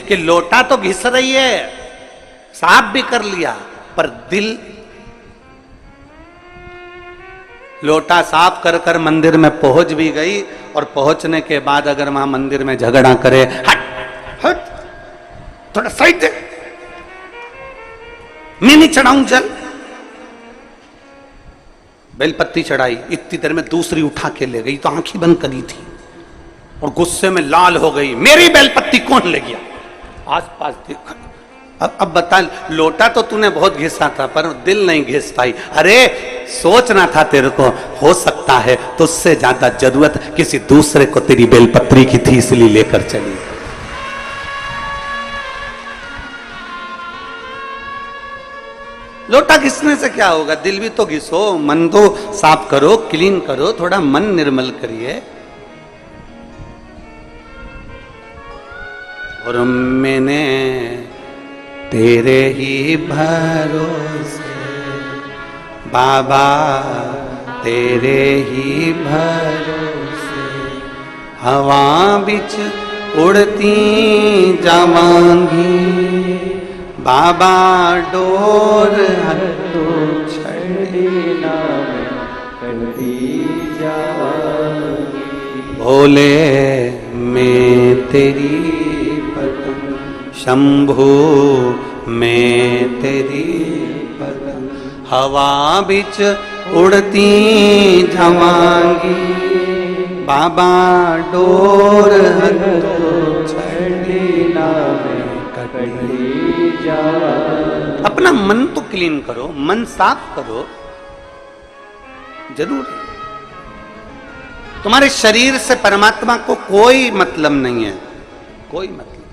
कि लोटा तो घिस रही है, साफ भी कर लिया, पर दिल, लोटा साफ कर कर मंदिर में पहुंच भी गई, और पहुंचने के बाद अगर वहां मंदिर में झगड़ा करे, हट हट थोड़ा साइड दे, मैं नहीं चढ़ाऊं जल, बेलपत्ती चढ़ाई, इतनी देर में दूसरी उठा के ले गई, तो आंखें बंद करी थी और गुस्से में लाल हो गई, मेरी बेलपत्ती कौन ले गया? आसपास देखा, अब बता, लोटा तो तूने बहुत घिसा था पर दिल नहीं घिस पाई। अरे सोचना था तेरे को, हो सकता है तो उससे ज्यादा जरूरत किसी दूसरे को तेरी बेलपत्री की थी, इसलिए लेकर चली। लोटा घिसने से क्या होगा, दिल भी तो घिसो, मन तो साफ करो, क्लीन करो, थोड़ा मन निर्मल करिए। और मैंने तेरे ही भरोसे बाबा, तेरे ही भरोसे हवा बिच उड़ती जावांगी, बाबा डोर हटो छड़ना करती जावांगी, भोले मैं तेरी पतंग, शंभू मैं तेरी पतंग, हवा बिच उड़ती जावांगी, बाबा डोर हटो छड़ना कटी जावांगी। अपना मन तो क्लीन करो, मन साफ करो, जरूर है। तुम्हारे शरीर से परमात्मा को कोई मतलब नहीं है, कोई मतलब,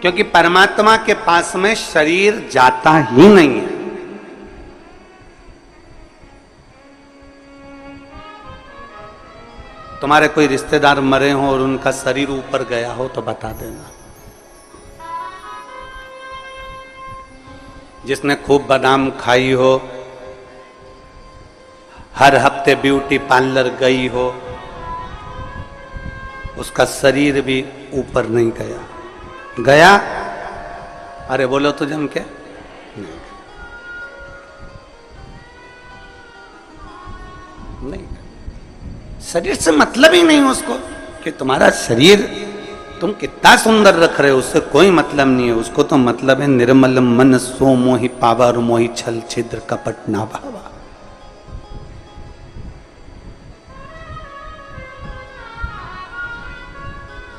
क्योंकि परमात्मा के पास में शरीर जाता ही नहीं है। तुम्हारे कोई रिश्तेदार मरे हो और उनका शरीर ऊपर गया हो तो बता देना। जिसने खूब बादाम खाई हो, हर हफ्ते ब्यूटी पार्लर गई हो, उसका शरीर भी ऊपर नहीं गया। गया? अरे बोलो तो जम के, नहीं। शरीर से मतलब ही नहीं उसको, कि तुम्हारा शरीर तुम कितना सुंदर रख रहे हो, उससे कोई मतलब नहीं है। उसको तो मतलब है निर्मल मन सो मोहि पावर, मोहि छल छिद्र कपट ना भावा।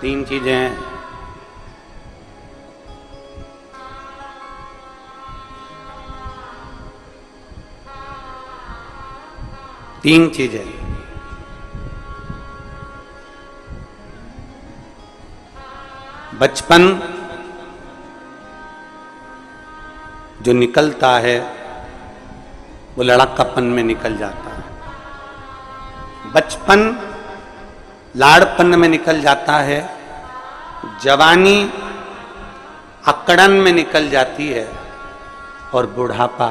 तीन चीजें हैं, तीन चीजें, बचपन जो निकलता है वो लड़कापन में निकल जाता है, बचपन लाड़पन में निकल जाता है, जवानी अकड़न में निकल जाती है, और बुढ़ापा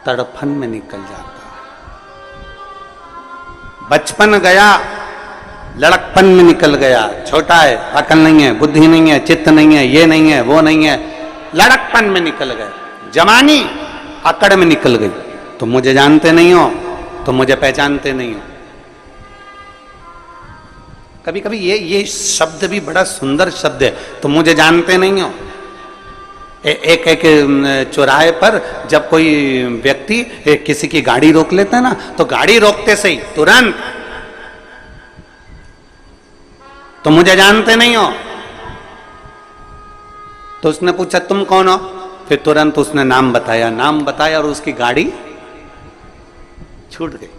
तड़फन में निकल जाता है। बचपन गया, लड़कपन में निकल गया, छोटा है, अकल नहीं है, बुद्धि नहीं है, चित्त नहीं है, ये नहीं है, वो नहीं है, लड़कपन में निकल गए। जवानी अकड़ में निकल गई, तुम मुझे जानते नहीं हो, तुम मुझे पहचानते नहीं हो। कभी कभी ये शब्द भी बड़ा सुंदर शब्द है, तुम मुझे जानते नहीं हो। एक एक चौराहे पर जब कोई व्यक्ति किसी की गाड़ी रोक लेता है ना, तो गाड़ी रोकते से ही तुरंत, तो मुझे जानते नहीं हो। तो उसने पूछा तुम कौन हो, फिर तुरंत उसने नाम बताया और उसकी गाड़ी छूट गई।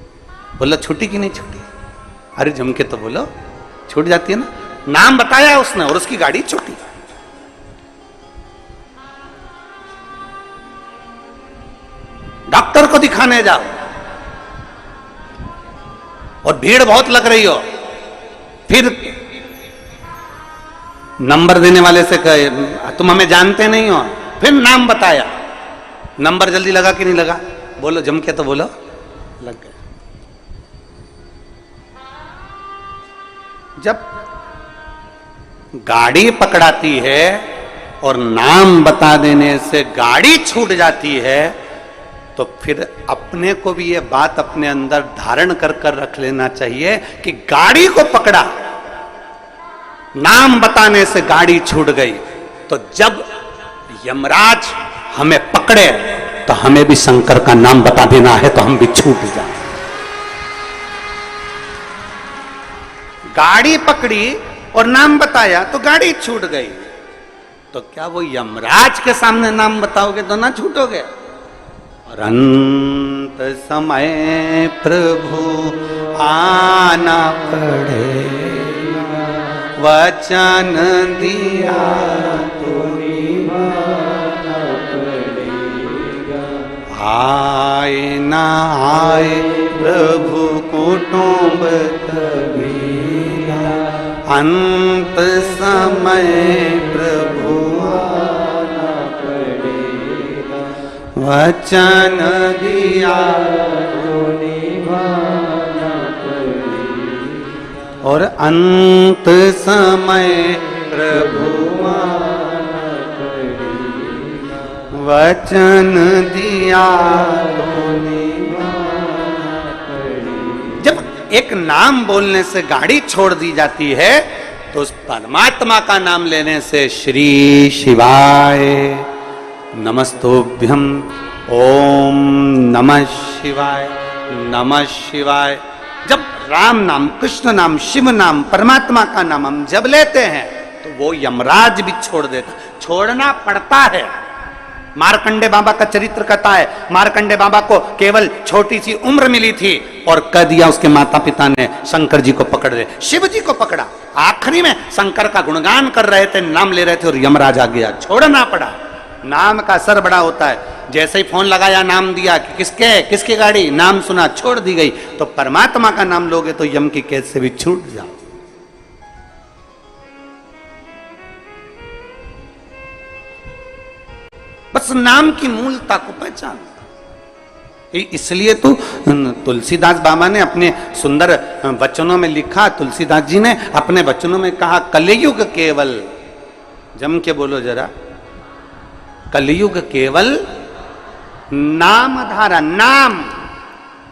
बोला छूटी कि नहीं छूटी? अरे जम के तो बोलो, छूट जाती है ना। नाम बताया उसने और उसकी गाड़ी छूटी। डॉक्टर को दिखाने जाओ और भीड़ बहुत लग रही हो, फिर नंबर देने वाले से कहे तुम हमें जानते नहीं हो, फिर नाम बताया, नंबर जल्दी लगा कि नहीं लगा? बोलो जम के तो बोलो, लग गया। जब गाड़ी पकड़ाती है और नाम बता देने से गाड़ी छूट जाती है, तो फिर अपने को भी ये बात अपने अंदर धारण कर कर रख लेना चाहिए कि गाड़ी को पकड़ा, नाम बताने से गाड़ी छूट गई। तो जब यमराज हमें पकड़े तो हमें भी शंकर का नाम बता देना है, तो हम भी छूट जाए। गाड़ी पकड़ी और नाम बताया तो गाड़ी छूट गई, तो क्या वो यमराज के सामने नाम बताओगे तो ना छूटोगे? और अंत समय प्रभु आना पड़ेगा, वचन दिया तो निभाना पड़ेगा। आए ना आए प्रभु कुटुंब कबीरा, अंत समय प्रभु आना पड़ेगा, वचन दिया तो निभाना पड़ेगा। और अंत समय प्रभु आना पड़ेगा, वचन दिया तो निभाना पड़ेगा। जब एक नाम बोलने से गाड़ी छोड़ दी जाती है, तो उस परमात्मा का नाम लेने से श्री शिवाय नमस्तोभ्यम, ओम नमः शिवाय, नमः शिवाय। जब राम नाम, कृष्ण नाम, शिव नाम, परमात्मा का नाम हम जब लेते हैं तो वो यमराज भी छोड़ देता, छोड़ना पड़ता है। मार्कंडे बाबा का चरित्र कहता है, मार्कंडे बाबा को केवल छोटी सी उम्र मिली थी और कह दिया उसके माता पिता ने शंकर जी को पकड़ ले, शिव जी को पकड़ा। आखिरी में शंकर का गुणगान कर रहे थे, नाम ले रहे थे और यमराज आ गया, छोड़ना पड़ा। नाम का असर बड़ा होता है। जैसे ही फोन लगाया, नाम दिया कि किसकी गाड़ी, नाम सुना, छोड़ दी गई। तो परमात्मा का नाम लोगे तो यम की कैद से भी छूट जाओ। बस नाम की मूलता को पहचान। इसलिए तो तुलसीदास बाबा ने अपने सुंदर वचनों में लिखा, तुलसीदास जी ने अपने वचनों में कहा, कलयुग केवल, जम के बोलो जरा, कलयुग केवल नाम धारा। नाम,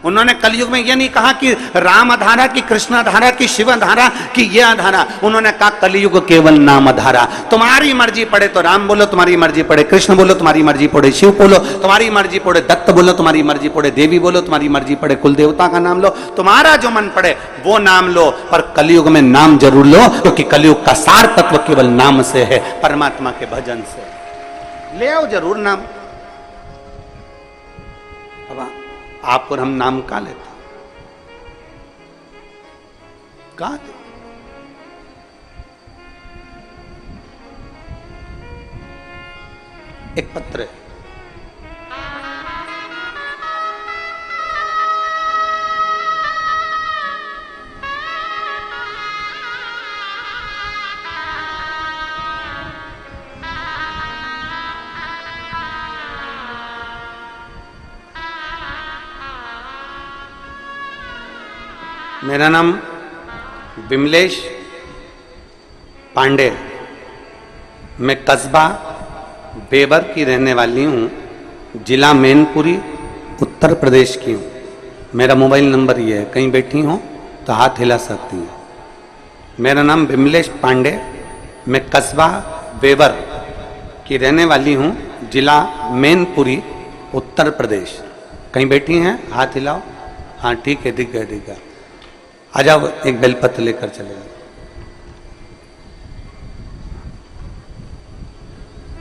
उन्होंने कलयुग में यह नहीं कहा कि राम धारा की, कृष्ण धारा की, शिव धारा की, यह धारा। उन्होंने कहा कलयुग केवल नाम धारा। तुम्हारी मर्जी पड़े तो राम बोलो, तुम्हारी मर्जी पड़े कृष्ण बोलो, तुम्हारी मर्जी पड़े शिव बोलो, तुम्हारी मर्जी पड़े दत्त बोलो, तुम्हारी मर्जी पड़े देवी बोलो, तुम्हारी मर्जी पड़े कुल देवता का नाम लो, तुम्हारा जो मन पड़े वो नाम लो। पर कलयुग में नाम जरूर लो, क्योंकि कलयुग का सार तत्व केवल नाम से है, परमात्मा के भजन से। ले आओ जरूर नाम। अब आप और हम नाम का लेते, का दे? एक पत्र है, मेरा नाम विमलेश पांडे, मैं कस्बा बेबर की रहने वाली हूँ, जिला मैनपुरी, उत्तर प्रदेश की हूँ। मेरा मोबाइल नंबर ये है, कहीं बैठी हो तो हाथ हिला सकती हैं। मेरा नाम विमलेश पांडे, मैं कस्बा बेबर की रहने वाली हूँ, जिला मैनपुरी, उत्तर प्रदेश। कहीं बैठी हैं, हाथ हिलाओ। हाँ ठीक है, ठीक है, ठीक है। आ जाओ, एक बेलपत्र लेकर चले जाओ।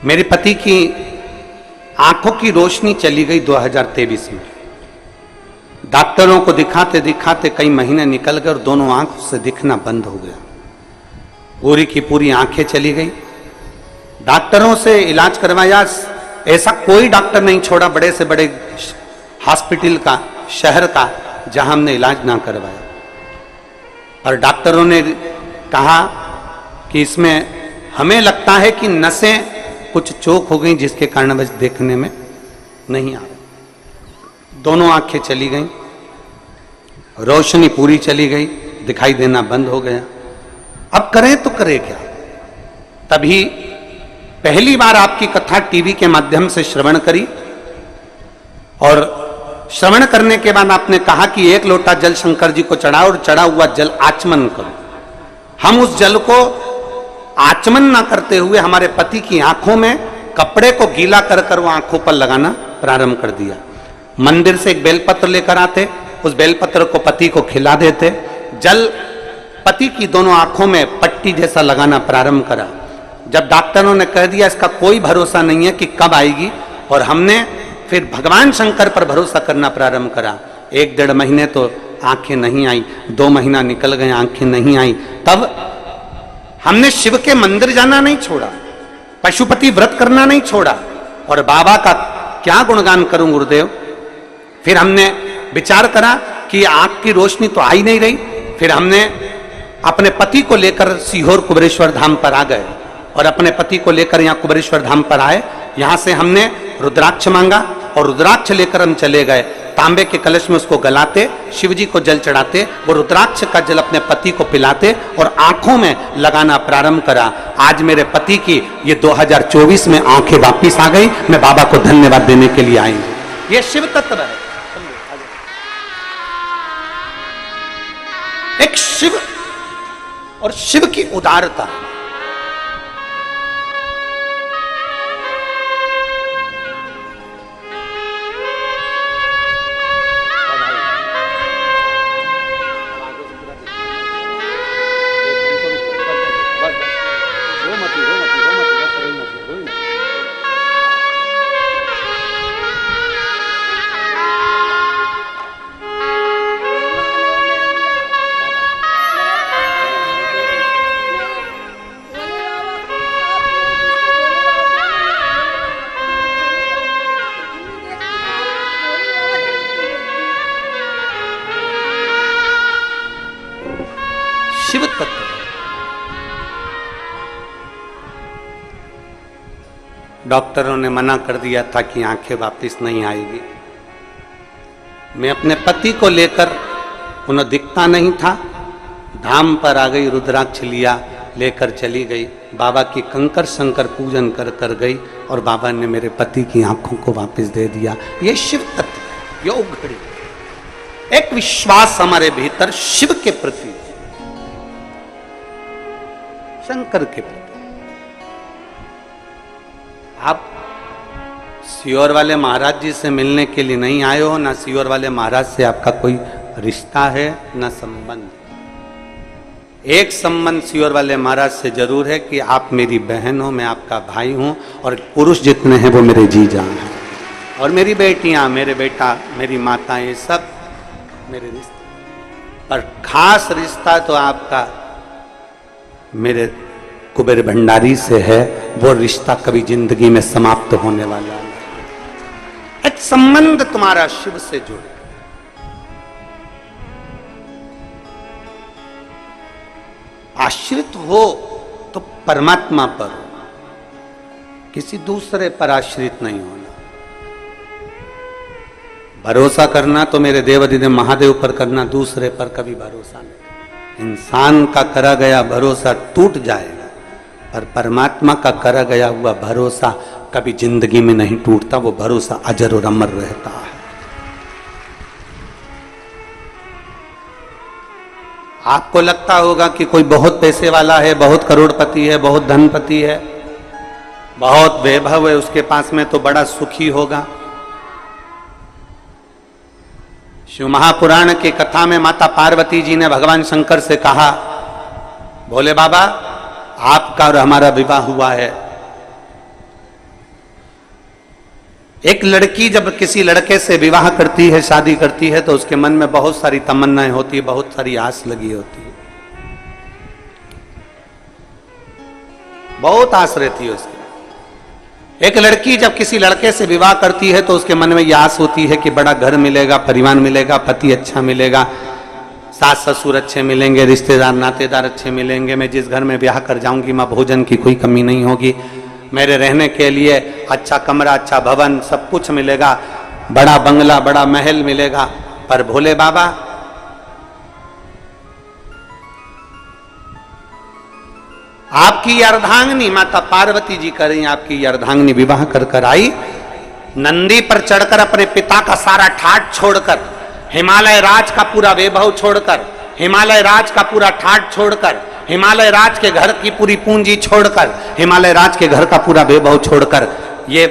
मेरे पति की आंखों की रोशनी चली गई 2023 में। डॉक्टरों को दिखाते दिखाते कई महीने निकल गए और दोनों आंखों से दिखना बंद हो गया। पूरी की पूरी आंखें चली गई। डॉक्टरों से इलाज करवाया, ऐसा कोई डॉक्टर नहीं छोड़ा बड़े से बड़े हॉस्पिटल का, शहर का, जहां हमने इलाज ना करवाया। और डॉक्टरों ने कहा कि इसमें हमें लगता है कि नसें कुछ चोक हो गई, जिसके कारण बस देखने में नहीं आ रहा। दोनों आंखें चली गईं, रोशनी पूरी चली गई, दिखाई देना बंद हो गया। अब करें तो करें क्या? तभी पहली बार आपकी कथा टीवी के माध्यम से श्रवण करी, और श्रवण करने के बाद आपने कहा कि 1 लोटा जल शंकर जी को चढ़ाओ और चढ़ा हुआ जल आचमन करो। हम उस जल को आचमन ना करते हुए हमारे पति की आंखों में कपड़े को गीला कर कर वो आंखों पर लगाना प्रारंभ कर दिया। मंदिर से एक बेलपत्र लेकर आते, उस बेलपत्र को पति को खिला देते, जल पति की दोनों आंखों में पट्टी जैसा लगाना प्रारंभ करा। जब डॉक्टरों ने कह दिया इसका कोई भरोसा नहीं है कि कब आएगी, और हमने फिर भगवान शंकर पर भरोसा करना प्रारंभ करा। 1-1.5 महीने तो आंखें नहीं आई, 2 महीना निकल गए, आंखें नहीं आई। तब हमने शिव के मंदिर जाना नहीं छोड़ा, पशुपति व्रत करना नहीं छोड़ा, और बाबा का क्या गुणगान करूं गुरुदेव। फिर हमने विचार करा कि आंख की रोशनी तो आ ही नहीं रही। फिर हमने अपने पति को लेकर सीहोर कुबेरेश्वर धाम पर आ गए, और अपने पति को लेकर यहाँ कुबेरेश्वर धाम पर आए। यहाँ से हमने रुद्राक्ष मांगा, और रुद्राक्ष लेकर हम चले गए। तांबे के कलश में उसको गलाते, शिव जी को जल चढ़ाते, वो रुद्राक्ष का जल अपने पति को पिलाते और आंखों में लगाना प्रारंभ करा। आज मेरे पति की ये 2024 में आंखें वापिस आ गई। मैं बाबा को धन्यवाद देने के लिए आई हूं। ये शिव तत्व है, एक शिव और शिव की उदारता। शिव तत्व। डॉक्टरों ने मना कर दिया था कि आंखें वापस नहीं आएगी। मैं अपने पति को लेकर, उन्हें दिखता नहीं था, धाम पर आ गई, रुद्राक्ष लिया, लेकर चली गई। बाबा की कंकर शंकर पूजन कर कर गई, और बाबा ने मेरे पति की आंखों को वापस दे दिया। ये शिव तत्व, योग घड़ी, एक विश्वास हमारे भीतर शिव के प्रति, शंकर के प्रति। आप सीहोर वाले महाराज जी से मिलने के लिए नहीं आए हो, ना सीहोर वाले महाराज से आपका कोई रिश्ता है, ना संबंध। एक संबंध सीहोर वाले महाराज से जरूर है कि आप मेरी बहन हो, मैं आपका भाई हूं, और पुरुष जितने हैं वो मेरे जीजा हैं, और मेरी बेटियां, मेरे बेटा, मेरी माता, ये सब मेरे रिश्ते। पर खास रिश्ता तो आपका मेरे कुबेर भंडारी से है। वो रिश्ता कभी जिंदगी में समाप्त होने वाला नहीं। एक संबंध तुम्हारा शिव से जुड़े। आश्रित हो तो परमात्मा पर, किसी दूसरे पर आश्रित नहीं होना। भरोसा करना तो मेरे देवाधिदेव महादेव पर करना, दूसरे पर कभी भरोसा नहीं। इंसान का करा गया भरोसा टूट जाएगा, पर परमात्मा का करा गया हुआ भरोसा कभी जिंदगी में नहीं टूटता। वो भरोसा अजर और अमर रहता है। आपको लगता होगा कि कोई बहुत पैसे वाला है, बहुत करोड़पति है, बहुत धनपति है, बहुत वैभव है, उसके पास में तो बड़ा सुखी होगा। शिव महापुराण की कथा में माता पार्वती जी ने भगवान शंकर से कहा, भोले बाबा आपका और हमारा विवाह हुआ है। एक लड़की जब किसी लड़के से विवाह करती है, शादी करती है, तो उसके मन में बहुत सारी तमन्नाएं होती है, बहुत सारी आस लगी होती है, बहुत आस रहती है उसकी। एक लड़की जब किसी लड़के से विवाह करती है तो उसके मन में यह आस होती है कि बड़ा घर मिलेगा, परिवार मिलेगा, पति अच्छा मिलेगा, सास ससुर अच्छे मिलेंगे, रिश्तेदार नातेदार अच्छे मिलेंगे, मैं जिस घर में ब्याह कर जाऊंगी मां भोजन की कोई कमी नहीं होगी, मेरे रहने के लिए अच्छा कमरा, अच्छा भवन, सब कुछ मिलेगा, बड़ा बंगला, बड़ा महल मिलेगा। पर भोले बाबा आपकी ये अर्धांगिनी माता पार्वती जी कर रही, आपकी ये अर्धांगिनी विवाह कर कर आई, नंदी पर चढ़कर अपने पिता का सारा ठाठ छोड़कर, हिमालय राज का पूरा वैभव छोड़कर, हिमालय राज का पूरा ठाठ छोड़कर, हिमालय राज के घर की पूरी पूंजी छोड़कर, हिमालय राज के घर का पूरा वैभव छोड़कर, ये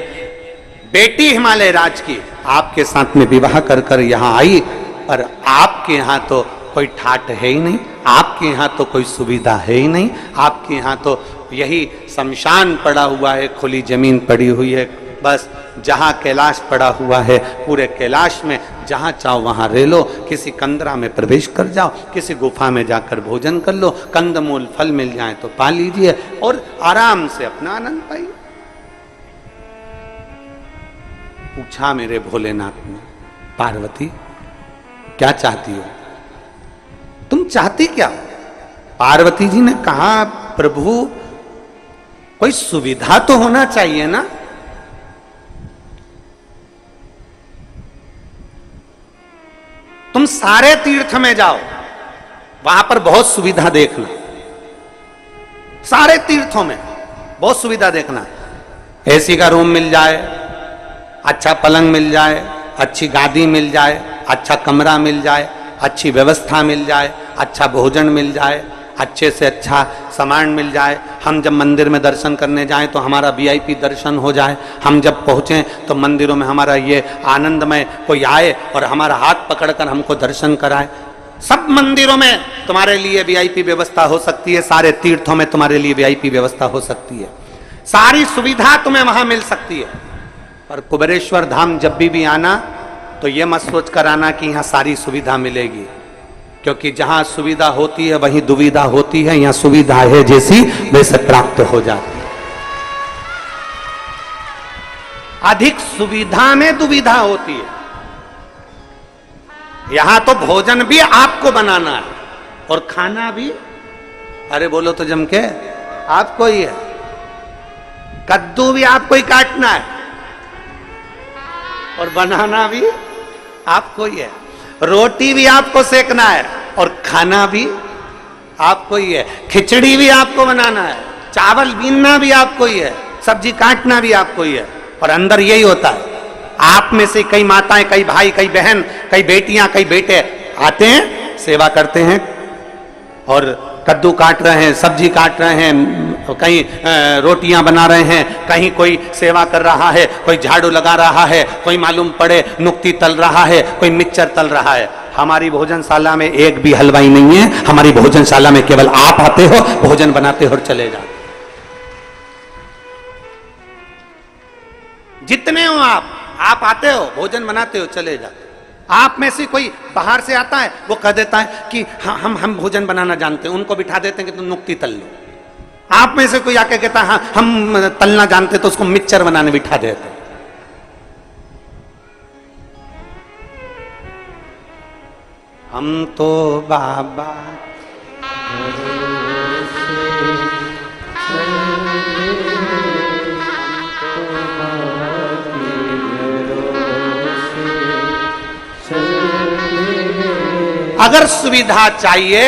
बेटी हिमालय राज की आपके साथ में विवाह कर कर यहां आई। और आपके यहां तो कोई ठाट है ही नहीं, आपके यहाँ तो कोई सुविधा है ही नहीं, आपके यहाँ तो यही शमशान पड़ा हुआ है, खुली जमीन पड़ी हुई है, बस जहाँ कैलाश पड़ा हुआ है, पूरे कैलाश में जहाँ चाहो वहाँ रह लो, किसी कंदरा में प्रवेश कर जाओ, किसी गुफा में जाकर भोजन कर लो, कंदमूल फल मिल जाए तो पा लीजिए और आराम से अपना आनंद पाइए। पूछा मेरे भोलेनाथ ने, पार्वती क्या चाहती हो, तुम चाहती क्या? पार्वती जी ने कहा, प्रभु कोई सुविधा तो होना चाहिए ना। तुम सारे तीर्थ में जाओ, वहां पर बहुत सुविधा देखना, सारे तीर्थों में बहुत सुविधा देखना, एसी का रूम मिल जाए, अच्छा पलंग मिल जाए, अच्छी गादी मिल जाए, अच्छा कमरा मिल जाए, अच्छी व्यवस्था मिल जाए, अच्छा भोजन मिल जाए, अच्छे से अच्छा सामान मिल जाए, हम जब मंदिर में दर्शन करने जाएं तो हमारा वीआईपी दर्शन हो जाए, हम जब पहुँचें तो मंदिरों में हमारा ये आनंदमय कोई आए और हमारा हाथ पकड़कर हमको दर्शन कराए। सब मंदिरों में तुम्हारे लिए वीआईपी व्यवस्था हो सकती है, सारे तीर्थों में तुम्हारे लिए वीआईपी व्यवस्था हो सकती है, सारी सुविधा तुम्हें वहां मिल सकती है। पर कुबेरेश्वर धाम जब भी आना तो ये मत सोच कर आना कि यहाँ सारी सुविधा मिलेगी, क्योंकि जहां सुविधा होती है वहीं दुविधा होती है, यहाँ सुविधा है जैसी वैसे प्राप्त हो जाती है। अधिक सुविधा में दुविधा होती है। यहां तो भोजन भी आपको बनाना है और खाना भी, अरे बोलो तो जम के, आपको ही है। कद्दू भी आपको ही काटना है और बनाना भी आपको ही है, रोटी भी आपको सेकना है और खाना भी आपको ही है, खिचड़ी भी आपको बनाना है, चावल बीनना भी आपको ही है, सब्जी काटना भी आपको ही है। और अंदर यही होता है, आप में से कई माताएं, कई भाई, कई बहन, कई बेटियां, कई बेटे आते हैं, सेवा करते हैं और कद्दू काट रहे हैं, सब्जी काट रहे हैं, कहीं रोटियां बना रहे हैं, कहीं कोई सेवा कर रहा है, कोई झाड़ू लगा रहा है, कोई मालूम पड़े नुक्ती तल रहा है, कोई मिक्सचर तल रहा है। हमारी भोजनशाला में एक भी हलवाई नहीं है, हमारी भोजनशाला में केवल आप आते हो, भोजन बनाते हो और चले जाते। जितने हो आप आते हो, भोजन बनाते हो, चले जाते। आप में से कोई बाहर से आता है, वो कह देता है कि हम भोजन बनाना जानते हैं, उनको बिठा देते हैं कि तुम नुक्ती तल लो। आप में से कोई आके कहता है हाँ हम तलना जानते, तो उसको मिक्सचर बनाने बिठा देते हैं। हम तो बाबा अगर सुविधा चाहिए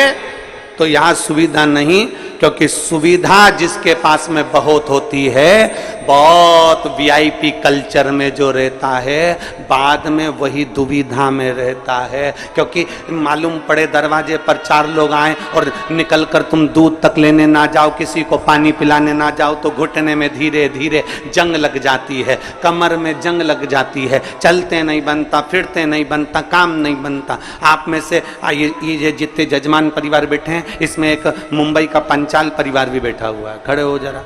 तो यहां सुविधा नहीं, क्योंकि सुविधा जिसके पास में बहुत होती है, बहुत वीआईपी कल्चर में जो रहता है, बाद में वही दुविधा में रहता है। क्योंकि मालूम पड़े दरवाजे पर 4 लोग आए और निकल कर तुम दूध तक लेने ना जाओ, किसी को पानी पिलाने ना जाओ, तो घुटने में धीरे धीरे जंग लग जाती है, कमर में जंग लग जाती है, चलते नहीं बनता, फिरते नहीं बनता, काम नहीं बनता। आप में से ये जितने जजमान परिवार बैठे हैं, इसमें एक मुंबई का पंचाल परिवार भी बैठा हुआ है, खड़े हो जरा।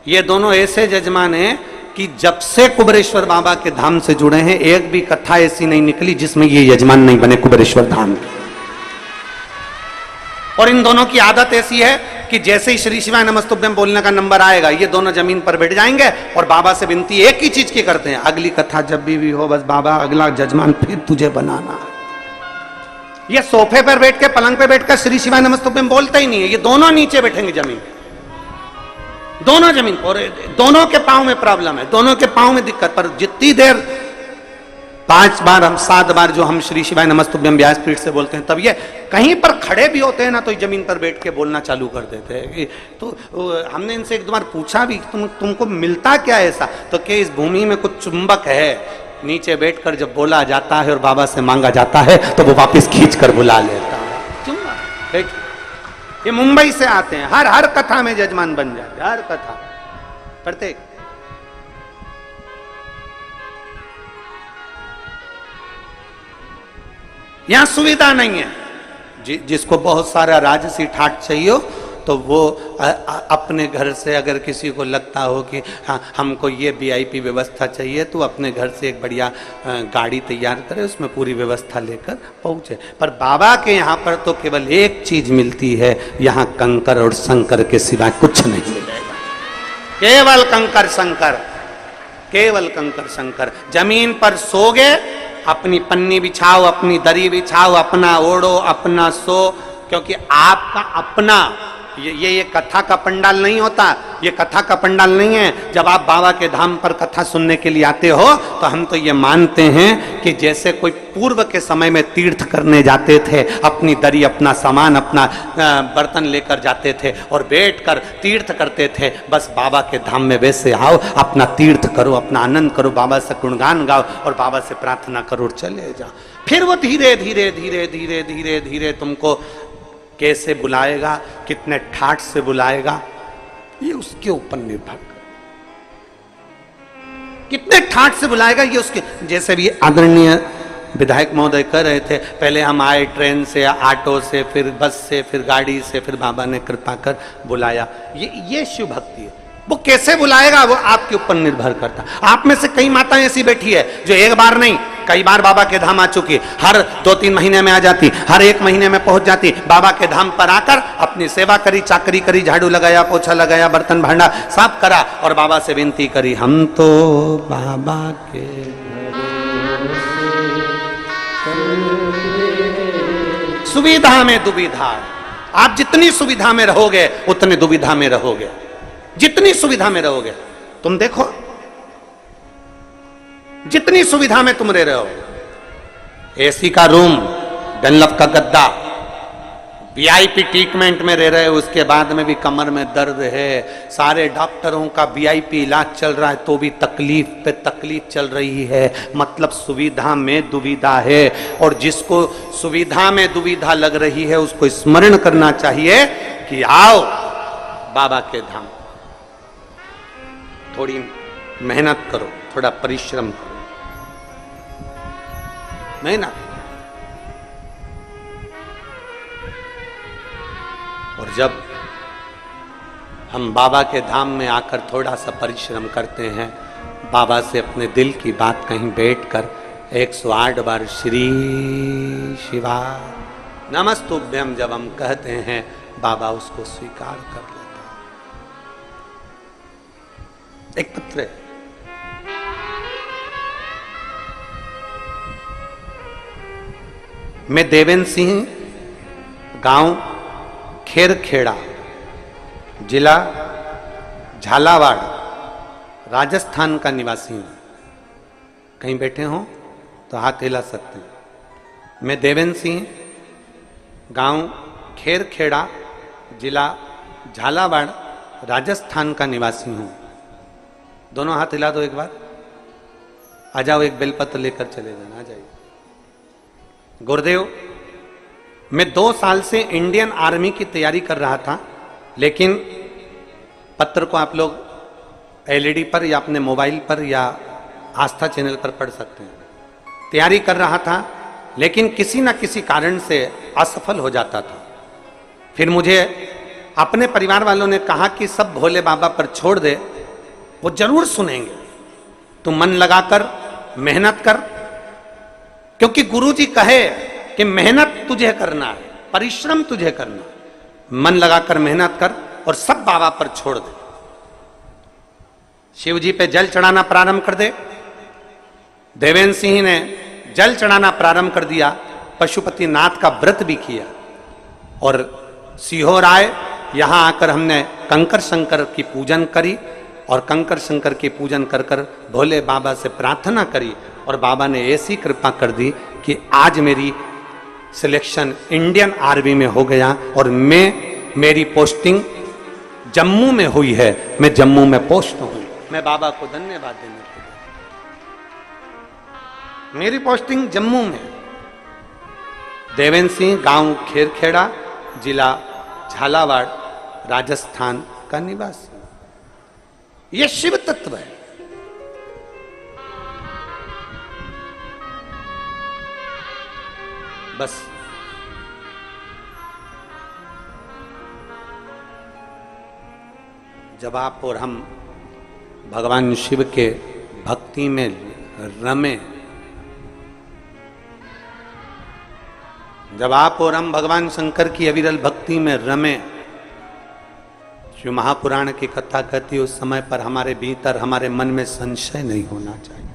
ये दोनों ऐसे जजमान हैं कि जब से कुबेरेश्वर बाबा के धाम से जुड़े हैं, एक भी कथा ऐसी नहीं निकली जिसमें ये यजमान नहीं बने कुबेरेश्वर धाम के। और इन दोनों की आदत ऐसी है कि जैसे ही श्री शिवाय नमस्तुभ्यम बोलने का नंबर आएगा, ये दोनों जमीन पर बैठ जाएंगे और बाबा से विनती एक ही चीज की करते हैं, अगली कथा जब भी हो, बस बाबा अगला जजमान फिर तुझे बनाना। ये सोफे पर बैठ के, पलंग पे बैठकर श्री शिवाय नमस्तुभ्यम बोलते ही नहीं है, ये दोनों नीचे बैठेंगे जमीन, दोनों जमीन। और दोनों के पांव में प्रॉब्लम है, दोनों के पांव में दिक्कत। पर जितनी देर 5 बार हम 7 बार जो हम श्री शिवाय नमस्तुभ्यम व्यासपीठ से बोलते हैं, तब ये कहीं पर खड़े भी होते हैं ना तो जमीन पर बैठ के बोलना चालू कर देते हैं। तो हमने इनसे एक दो बार पूछा भी, तुमको मिलता क्या है ऐसा? तो कि इस भूमि में कुछ चुंबक है, नीचे बैठकर जब बोला जाता है और बाबा से मांगा जाता है तो वो वापस खींच कर बुला लेता है। चुंबक। ये मुंबई से आते हैं, हर कथा में जजमान बन जाते, हर कथा, प्रत्येक। यहां सुविधा नहीं है। जिसको बहुत सारा राजसी ठाट चाहिए हो तो वो अपने घर से, अगर किसी को लगता हो कि हाँ हमको ये वीआईपी व्यवस्था चाहिए, तो अपने घर से एक बढ़िया गाड़ी तैयार करे, उसमें पूरी व्यवस्था लेकर पहुंचे। पर बाबा के यहाँ पर तो केवल एक चीज मिलती है, यहाँ कंकर और शंकर के सिवा कुछ नहीं मिलेगा। केवल कंकर शंकर, केवल कंकर शंकर। जमीन पर सोगे, अपनी पन्नी बिछाओ, अपनी दरी बिछाओ, अपना ओढ़ो, अपना सो, क्योंकि आपका अपना ये कथा का पंडाल नहीं होता। ये कथा का पंडाल नहीं है। जब आप बाबा के धाम पर कथा सुनने के लिए आते हो तो हम तो ये मानते हैं कि जैसे कोई पूर्व के समय में तीर्थ करने जाते थे, अपनी दरी, अपना सामान, अपना बर्तन लेकर जाते थे और बैठकर तीर्थ करते थे, बस बाबा के धाम में वैसे आओ, अपना तीर्थ करो, अपना आनंद करो, बाबा से गुणगान गाओ और बाबा से प्रार्थना करो और चले जाओ। फिर वो धीरे धीरे धीरे धीरे धीरे धीरे तुमको कैसे बुलाएगा, कितने ठाठ से बुलाएगा, ये उसके ऊपर निर्भर कर। कितने ठाठ से बुलाएगा ये उसके, जैसे भी आदरणीय विधायक महोदय कह रहे थे, पहले हम आए ट्रेन से, ऑटो से, फिर बस से, फिर गाड़ी से, फिर बाबा ने कृपा कर बुलाया। ये शिव भक्ति है। वो कैसे बुलाएगा वो आपके ऊपर निर्भर करता। आप में से कई माताएं ऐसी बैठी है जो एक बार नहीं कई बार बाबा के धाम आ चुकी, हर 2-3 महीने में आ जाती, हर 1 महीने में पहुंच जाती, बाबा के धाम पर आकर अपनी सेवा करी, चाकरी करी, झाड़ू लगाया, पोछा लगाया, बर्तन भांडा साफ करा और बाबा से विनती करी, हम तो बाबा के सुविधा में दुविधा। आप जितनी सुविधा में रहोगे उतनी दुविधा में रहोगे, जितनी सुविधा में रहोगे। तुम देखो जितनी सुविधा में तुम रह रहे हो, एसी का रूम, डनलप का गद्दा, वीआईपी ट्रीटमेंट में रह रहे हो, उसके बाद में भी कमर में दर्द है, सारे डॉक्टरों का वीआईपी इलाज चल रहा है तो भी तकलीफ पे तकलीफ चल रही है। मतलब सुविधा में दुविधा है। और जिसको सुविधा में दुविधा लग रही है उसको स्मरण करना चाहिए कि आओ बाबा के धाम, थोड़ी मेहनत करो, थोड़ा परिश्रम करो, मेहनत। और जब हम बाबा के धाम में आकर थोड़ा सा परिश्रम करते हैं, बाबा से अपने दिल की बात कहीं बैठकर 108 बार श्री शिवा नमस्तुभ्यम जब हम कहते हैं, बाबा उसको स्वीकार कर लेता है। एक पत्र है, मैं देवेंद्र सिंह, गांव खेरखेड़ा, जिला झालावाड़, राजस्थान का निवासी हूं। कहीं बैठे हो तो हाथ हिला सकते हैं। मैं देवेंद्र सिंह, गांव खेरखेड़ा, जिला झालावाड़, राजस्थान का निवासी हूं। दोनों हाथ हिला दो एक बार। आ जाओ, एक बेलपत्र लेकर चले जाना। आ जाइए। गुरुदेव, मैं 2 साल से इंडियन आर्मी की तैयारी कर रहा था, लेकिन पत्र को आप लोग एलईडी पर या अपने मोबाइल पर या आस्था चैनल पर पढ़ सकते हैं। तैयारी कर रहा था लेकिन किसी न किसी कारण से असफल हो जाता था। फिर मुझे अपने परिवार वालों ने कहा कि सब भोले बाबा पर छोड़ दे, वो जरूर सुनेंगे, तू मन लगाकर मेहनत कर, क्योंकि गुरुजी कहे कि मेहनत तुझे करना है, परिश्रम तुझे करना है, मन लगाकर मेहनत कर और सब बाबा पर छोड़ दे। शिव जी पे जल चढ़ाना प्रारंभ कर दे। देवेंद्र सिंह ने जल चढ़ाना प्रारंभ कर दिया, पशुपति नाथ का व्रत भी किया और सीहोर आए। यहां आकर हमने कंकर शंकर की पूजन करी और कंकर शंकर की पूजन कर कर भोले बाबा से प्रार्थना करी और बाबा ने ऐसी कृपा कर दी कि आज मेरी सिलेक्शन इंडियन आर्मी में हो गया और मेरी पोस्टिंग जम्मू में हुई है। मैं जम्मू में पोस्ट हूं। मैं बाबा को धन्यवाद देने के लिए, मेरी पोस्टिंग जम्मू में, देवेंद्र सिंह, गांव खेरखेड़ा, जिला झालावाड़, राजस्थान का निवासी। यह शिव तत्व है। बस जब आप और हम भगवान शिव के भक्ति में रमे, जब आप और हम भगवान शंकर की अविरल भक्ति में रमे, जो महापुराण की कथा कहती है, उस समय पर हमारे भीतर, हमारे मन में संशय नहीं होना चाहिए।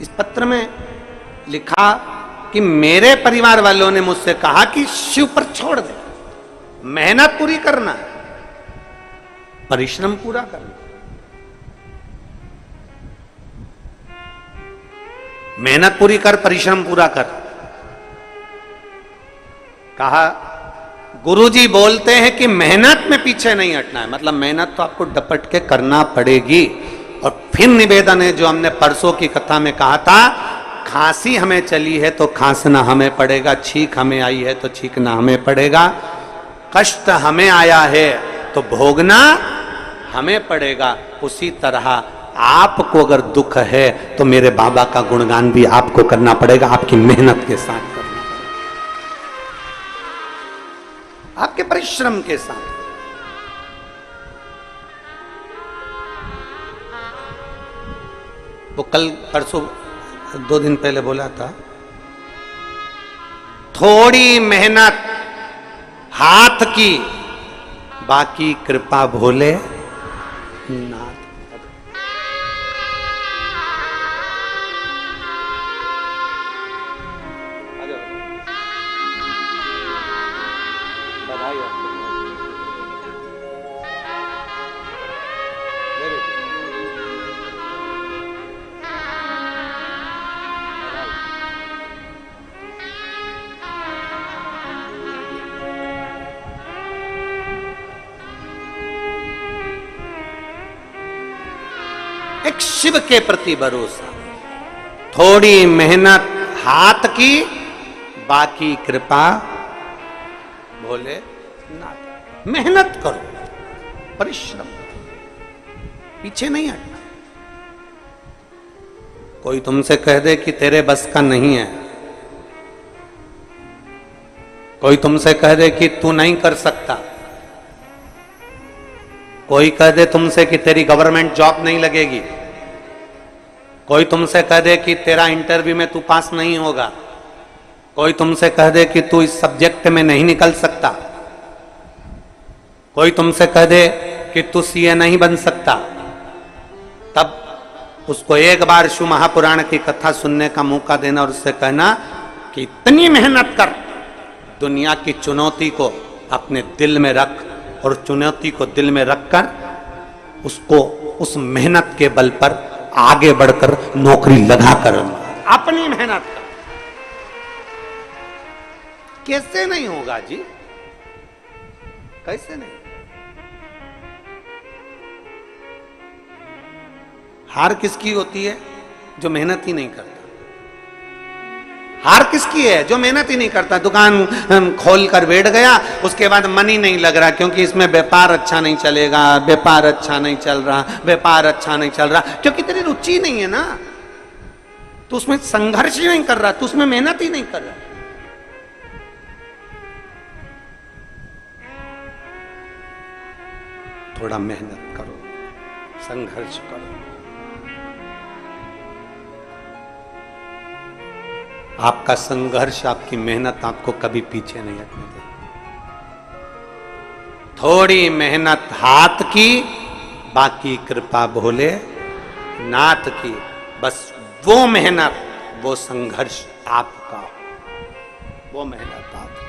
इस पत्र में लिखा कि मेरे परिवार वालों ने मुझसे कहा कि शिव पर छोड़ दे, मेहनत पूरी करना, परिश्रम पूरा करना। मेहनत पूरी कर, परिश्रम पूरा कर। कहा गुरुजी बोलते हैं कि मेहनत में पीछे नहीं हटना है, मतलब मेहनत तो आपको डपट के करना पड़ेगी। और फिर निवेदन है जो हमने परसों की कथा में कहा था, खांसी हमें चली है तो खांसना हमें पड़ेगा, छींक हमें आई है तो छींकना हमें पड़ेगा, कष्ट हमें आया है तो भोगना हमें पड़ेगा। उसी तरह आपको अगर दुख है तो मेरे बाबा का गुणगान भी आपको करना पड़ेगा, आपकी मेहनत के साथ करना पड़ेगा, आपके परिश्रम के साथ। वो कल परसों 2 दिन पहले बोला था, थोड़ी मेहनत हाथ की, बाकी कृपा भोले नाथ। बधाई आपको। एक शिव के प्रति भरोसा, थोड़ी मेहनत हाथ की, बाकी कृपा भोले नाथ। मेहनत करो, परिश्रम, पीछे नहीं हटना। कोई तुमसे कह दे कि तेरे बस का नहीं है, कोई तुमसे कह दे कि तू नहीं कर सकता, कोई कह दे तुमसे कि तेरी गवर्नमेंट जॉब नहीं लगेगी, कोई तुमसे कह दे कि तेरा इंटरव्यू में तू पास नहीं होगा, कोई तुमसे कह दे कि तू इस सब्जेक्ट में नहीं निकल सकता, कोई तुमसे कह दे कि तू सीए नहीं बन सकता, तब उसको एक बार शिव महापुराण की कथा सुनने का मौका देना और उससे कहना कि इतनी मेहनत कर, दुनिया की चुनौती को अपने दिल में रख और चुनौती को दिल में रखकर उसको उस मेहनत के बल पर आगे बढ़कर नौकरी लगाकर अपनी मेहनत कर। कैसे नहीं होगा जी, कैसे नहीं? हार किसकी होती है? जो मेहनत ही नहीं करता। हार किसकी है? जो मेहनत ही नहीं करता। दुकान खोल कर बैठ गया, उसके बाद मन ही नहीं लग रहा क्योंकि इसमें व्यापार अच्छा नहीं चलेगा, व्यापार अच्छा नहीं चल रहा, व्यापार अच्छा नहीं चल रहा, क्योंकि तेरी रुचि नहीं है ना, तो उसमें संघर्ष ही नहीं कर रहा, तो उसमें मेहनत ही नहीं कर रहा। थोड़ा मेहनत करो, संघर्ष करो। आपका संघर्ष, आपकी मेहनत आपको कभी पीछे नहीं हटने देगी। थोड़ी मेहनत हाथ की, बाकी कृपा भोले नाथ की। बस वो मेहनत, वो संघर्ष आपका, वो मेहनत आपकी।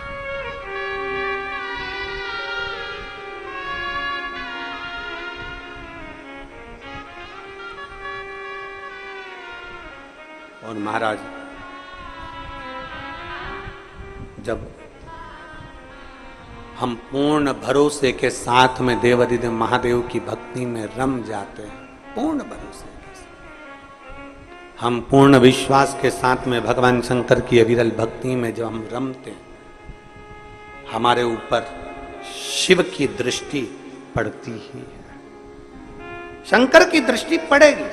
और महाराज जब हम पूर्ण भरोसे के साथ में देवाधिदेव महादेव की भक्ति में रम जाते हैं, पूर्ण भरोसे के साथ, हम पूर्ण विश्वास के साथ में भगवान शंकर की अविरल भक्ति में जब हम रमते हैं, हमारे ऊपर शिव की दृष्टि पड़ती ही है, शंकर की दृष्टि पड़ेगी।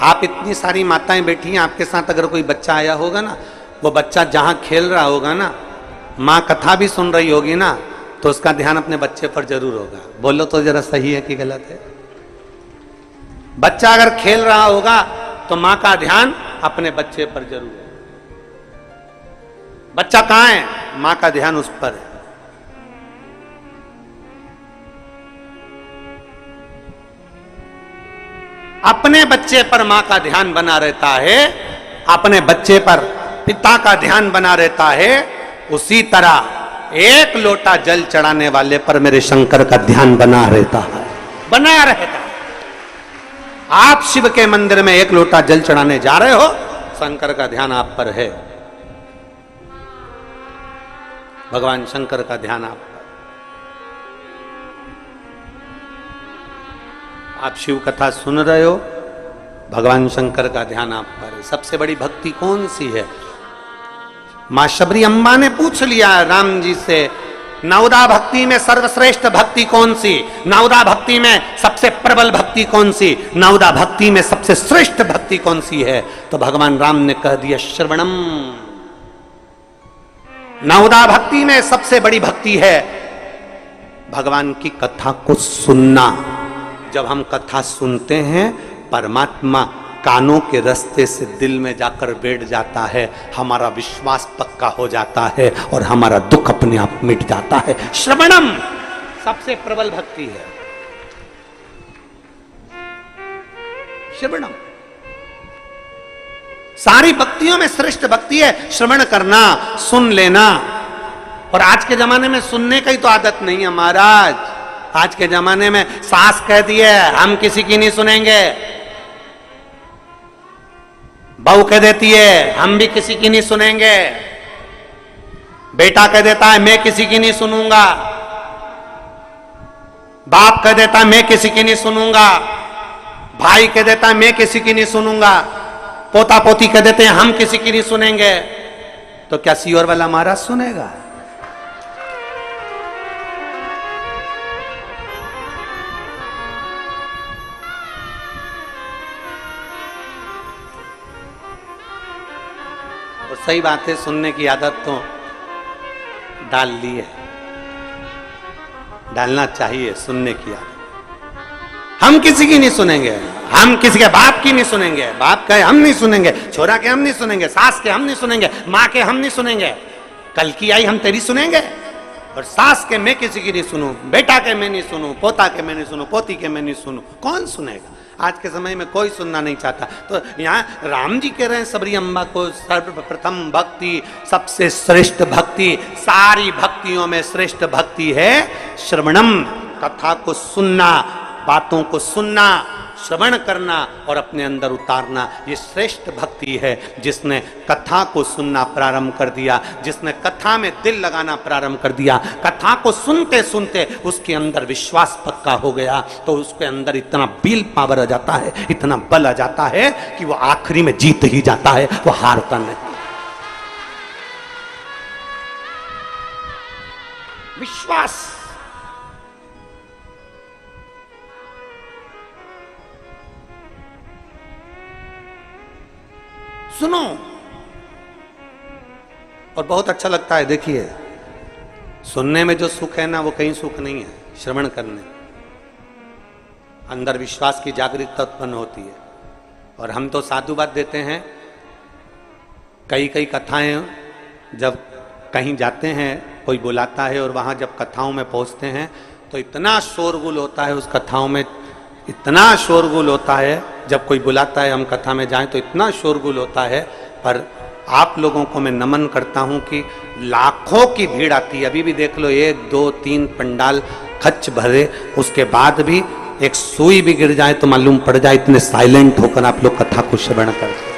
आप इतनी सारी माताएं बैठी हैं, आपके साथ अगर कोई बच्चा आया होगा ना, वो बच्चा जहां खेल रहा होगा ना, माँ कथा भी सुन रही होगी ना, तो उसका ध्यान अपने बच्चे पर जरूर होगा। बोलो तो जरा सही है कि गलत है? बच्चा अगर खेल रहा होगा तो माँ का ध्यान अपने बच्चे पर जरूर है। बच्चा कहां है? माँ का ध्यान उस पर है। अपने बच्चे पर मां का ध्यान बना रहता है, अपने बच्चे पर पिता का ध्यान बना रहता है, उसी तरह एक लोटा जल चढ़ाने वाले पर मेरे शंकर का ध्यान बना रहता है, बना रहता है। आप शिव के मंदिर में एक लोटा जल चढ़ाने जा रहे हो, शंकर का ध्यान आप पर है, भगवान शंकर का ध्यान आप पर। आप शिव कथा सुन रहे हो, भगवान शंकर का ध्यान आप पर है। सबसे बड़ी भक्ति कौन सी है? मां शबरी अम्बा ने पूछ लिया राम जी से, नवदा भक्ति में सर्वश्रेष्ठ भक्ति कौन सी? नवदा भक्ति में सबसे प्रबल भक्ति कौन सी? नवदा भक्ति में सबसे श्रेष्ठ भक्ति कौन सी है? तो भगवान राम ने कह दिया श्रवणम। नवदा भक्ति में सबसे बड़ी भक्ति है भगवान की कथा को सुनना। जब हम कथा सुनते हैं, परमात्मा कानों के रास्ते से दिल में जाकर बैठ जाता है, हमारा विश्वास पक्का हो जाता है और हमारा दुख अपने आप मिट जाता है। श्रवणम सबसे प्रबल भक्ति है, श्रवणम सारी भक्तियों में श्रेष्ठ भक्ति है श्रवण करना, सुन लेना। और आज के जमाने में सुनने की तो आदत नहीं है महाराज। आज के जमाने में सास कह दी है हम किसी की नहीं सुनेंगे, बहू कह देती है हम भी किसी की नहीं सुनेंगे, बेटा कह देता है मैं किसी की नहीं सुनूंगा, बाप कह देता है मैं किसी की नहीं सुनूंगा, भाई कह देता है मैं किसी की नहीं सुनूंगा, पोता पोती कह देते हैं हम किसी की नहीं सुनेंगे। तो क्या सीओर वाला महाराज सुनेगा? और सही बात है, सुनने की आदत तो डाल ली है, डालना चाहिए सुनने की आदत। हम किसी की नहीं सुनेंगे, हम किसी के बाप की नहीं सुनेंगे, बाप के हम नहीं सुनेंगे, छोरा के हम नहीं सुनेंगे, सास के हम नहीं सुनेंगे, माँ के हम नहीं सुनेंगे, कल की आई हम तेरी सुनेंगे। और सास के मैं किसी की नहीं सुनूं, बेटा के मैं नहीं सुनूं, पोता के मैं नहीं सुनूं, पोती के मैं नहीं सुनूं, कौन सुनेगा? आज के समय में कोई सुनना नहीं चाहता। तो यहाँ राम जी कह रहे हैं सबरी अम्बा को सर्वप्रथम भक्ति, सबसे श्रेष्ठ भक्ति, सारी भक्तियों में श्रेष्ठ भक्ति है श्रवणम, कथा को सुनना, बातों को सुनना, श्रवण करना और अपने अंदर उतारना। ये श्रेष्ठ भक्ति है। जिसने कथा को सुनना प्रारंभ कर दिया, जिसने कथा में दिल लगाना प्रारंभ कर दिया, कथा को सुनते सुनते उसके अंदर विश्वास पक्का हो गया, तो उसके अंदर इतना विल पावर आ जाता है, इतना बल आ जाता है कि वो आखिरी में जीत ही जाता है, वो हारता नहीं। विश्वास सुनो। और बहुत अच्छा लगता है, देखिए सुनने में जो सुख है ना वो कहीं सुख नहीं है, श्रवण करने अंदर विश्वास की जागृतता उत्पन्न होती है। और हम तो साधुवाद देते हैं, कई कई कथाएं जब कहीं जाते हैं, कोई बुलाता है और वहां जब कथाओं में पहुंचते हैं तो इतना शोरगुल होता है, उस कथाओं में इतना शोरगुल होता है। जब कोई बुलाता है हम कथा में जाएं तो इतना शोरगुल होता है। पर आप लोगों को मैं नमन करता हूं कि लाखों की भीड़ आती है। अभी भी देख लो 1 2 3 पंडाल खच भरे, उसके बाद भी एक सुई भी गिर जाए तो मालूम पड़ जाए, इतने साइलेंट होकर आप लोग कथा को श्रवण करते हो,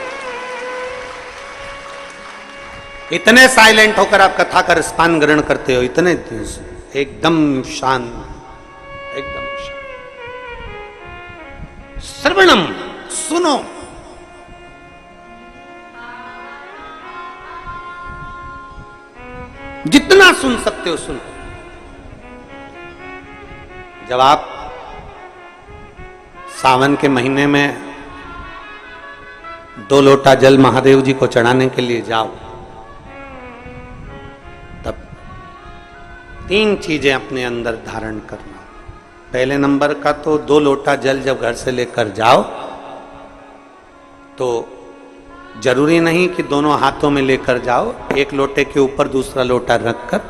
इतने साइलेंट होकर आप कथा का रसपान ग्रहण करते हो, इतने एकदम शांत, एकदम शांत। श्रवणम, सुनो, जितना सुन सकते हो सुनो। जब आप सावन के महीने में 2 लोटा जल महादेव जी को चढ़ाने के लिए जाओ, तब 3 चीजें अपने अंदर धारण करना। पहले नंबर का तो 2 लोटा जल जब घर से लेकर जाओ तो जरूरी नहीं कि दोनों हाथों में लेकर जाओ, एक लोटे के ऊपर दूसरा लोटा रखकर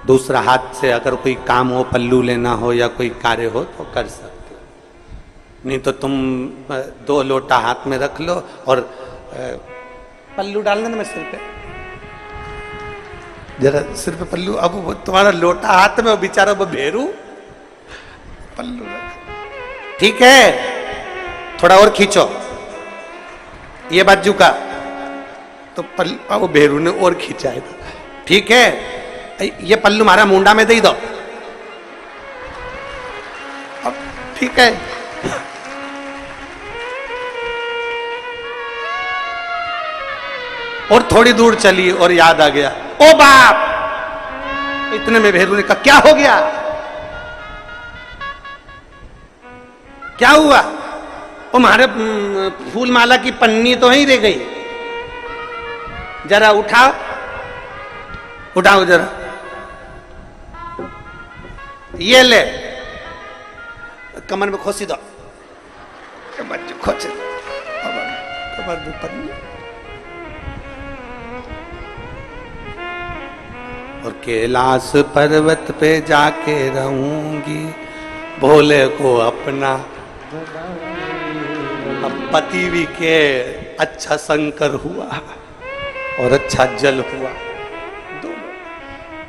दूसरा हाथ से अगर कोई काम हो, पल्लू लेना हो या कोई कार्य हो तो कर सकते हो, नहीं तो तुम 2 लोटा हाथ में रख लो और पल्लू डालना ना मैं सिर पे, जरा सिर पे पल्लू, अब वो तुम्हारा लोटा हाथ में, वो बेचारा वो भेरू पल्लू रख, ठीक है, थोड़ा और खींचो ये बाजू का, तो पल्लू वो भेरू ने और खींचा है, ठीक है, ये पल्लू मारा मुंडा में दे दो, अब ठीक है, और थोड़ी दूर चली और याद आ गया, ओ बाप, इतने में भेरू ने कहा क्या हो गया, क्या हुआ, वो हमारे फूल माला की पन्नी तो वहीं रह गई, जरा उठाओ, उठाओ जरा, ये ले, कमर में खोसी दो, खोच कमर में पन्नी, और कैलाश पर्वत पे जाके रहूंगी, भोले को अपना, अब पति भी के अच्छा शंकर हुआ और अच्छा जल हुआ,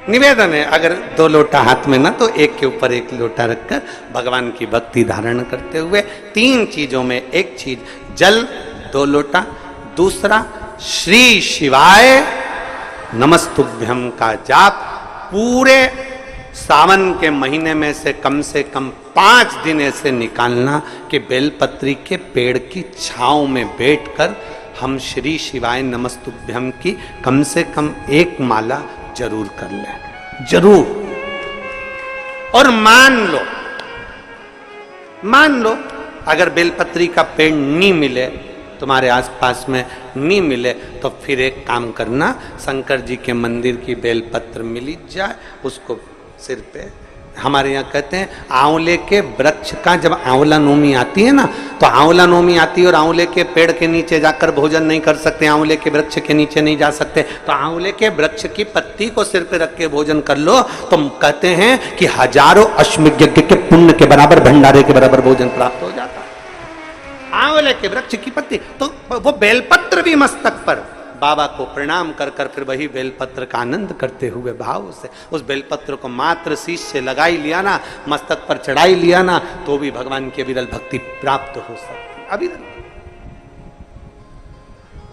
निवेदन है अगर 2 लोटा हाथ में ना तो एक के ऊपर एक लोटा रखकर भगवान की भक्ति धारण करते हुए 3 चीजों में एक चीज जल 2 लोटा, दूसरा श्री शिवाय नमस्तुभ्यम का जाप पूरे सावन के महीने में से कम 5 दिन ऐसे निकालना कि बेलपत्री के पेड़ की छांव में बैठकर हम श्री शिवाय नमस्तुभ्यम की कम से कम 1 माला जरूर कर ले, जरूर। और मान लो अगर बेलपत्री का पेड़ नहीं मिले, तुम्हारे आसपास में नहीं मिले, तो फिर एक काम करना, शंकर जी के मंदिर की बेलपत्र मिली जाए, उसको सिर पे, हमारे यहाँ कहते हैं आंवले के वृक्ष का जब आंवला नोमी आती है ना, तो आंवला नोमी आती है और आंवले के पेड़ के नीचे जाकर भोजन नहीं कर सकते, आंवले के वृक्ष के नीचे नहीं जा सकते, तो आंवले के वृक्ष की पत्ती को सिर पे रख के भोजन कर लो, तो कहते हैं कि हजारों अश्वमेध यज्ञ के पुण्य के बराबर, भंडारे के बराबर भोजन प्राप्त हो जाता है। आंवले के वृक्ष की पत्ती, तो वो बेलपत्र भी मस्तक पर बाबा को प्रणाम कर कर फिर वही बेलपत्र का आनंद करते हुए भाव से उस बेलपत्र को मात्र शीश से लगाई लिया ना, मस्तक पर चढ़ाई लिया ना, तो भी भगवान की अविरल भक्ति प्राप्त हो सकती, अविरल।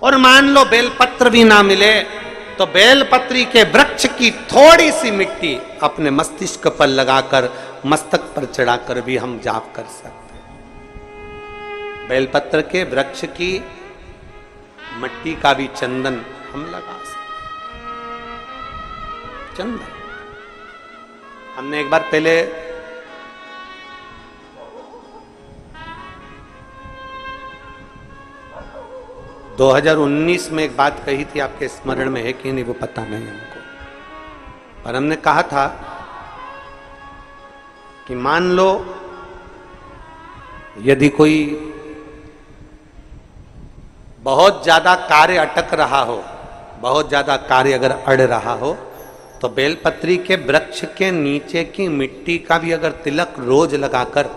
और मान लो बेलपत्र भी ना मिले तो बेलपत्री के वृक्ष की थोड़ी सी मिट्टी अपने मस्तिष्क पर लगाकर, मस्तक पर चढ़ाकर भी हम जाप कर सकते हैं। बेलपत्र के वृक्ष की मिट्टी का भी चंदन हम लगा सकते, चंदन। हमने एक बार पहले दो 2019 में एक बात कही थी, आपके स्मरण में है कि नहीं वो पता नहीं हमको, पर हमने कहा था कि मान लो यदि कोई बहुत ज्यादा कार्य अटक रहा हो, बहुत ज्यादा कार्य अगर अड़ रहा हो, तो बेलपत्री के वृक्ष के नीचे की मिट्टी का भी अगर तिलक रोज लगाकर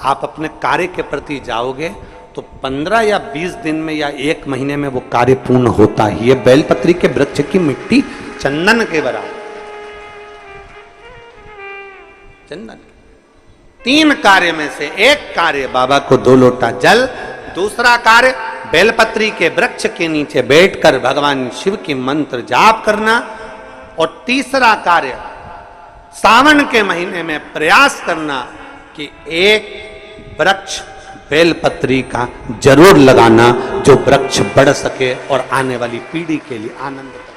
आप अपने कार्य के प्रति जाओगे, तो 15 या 20 दिन में या 1 महीने में वो कार्य पूर्ण होता ही है। बेलपत्री के वृक्ष की मिट्टी चंदन के बराबर, चंदन। 3 कार्य में से एक कार्य बाबा को 2 लोटा जल, दूसरा कार्य बेलपत्री के वृक्ष के नीचे बैठकर भगवान शिव के मंत्र जाप करना, और तीसरा कार्य सावन के महीने में प्रयास करना कि एक वृक्ष बेलपत्री का जरूर लगाना जो वृक्ष बढ़ सके और आने वाली पीढ़ी के लिए आनंद करे।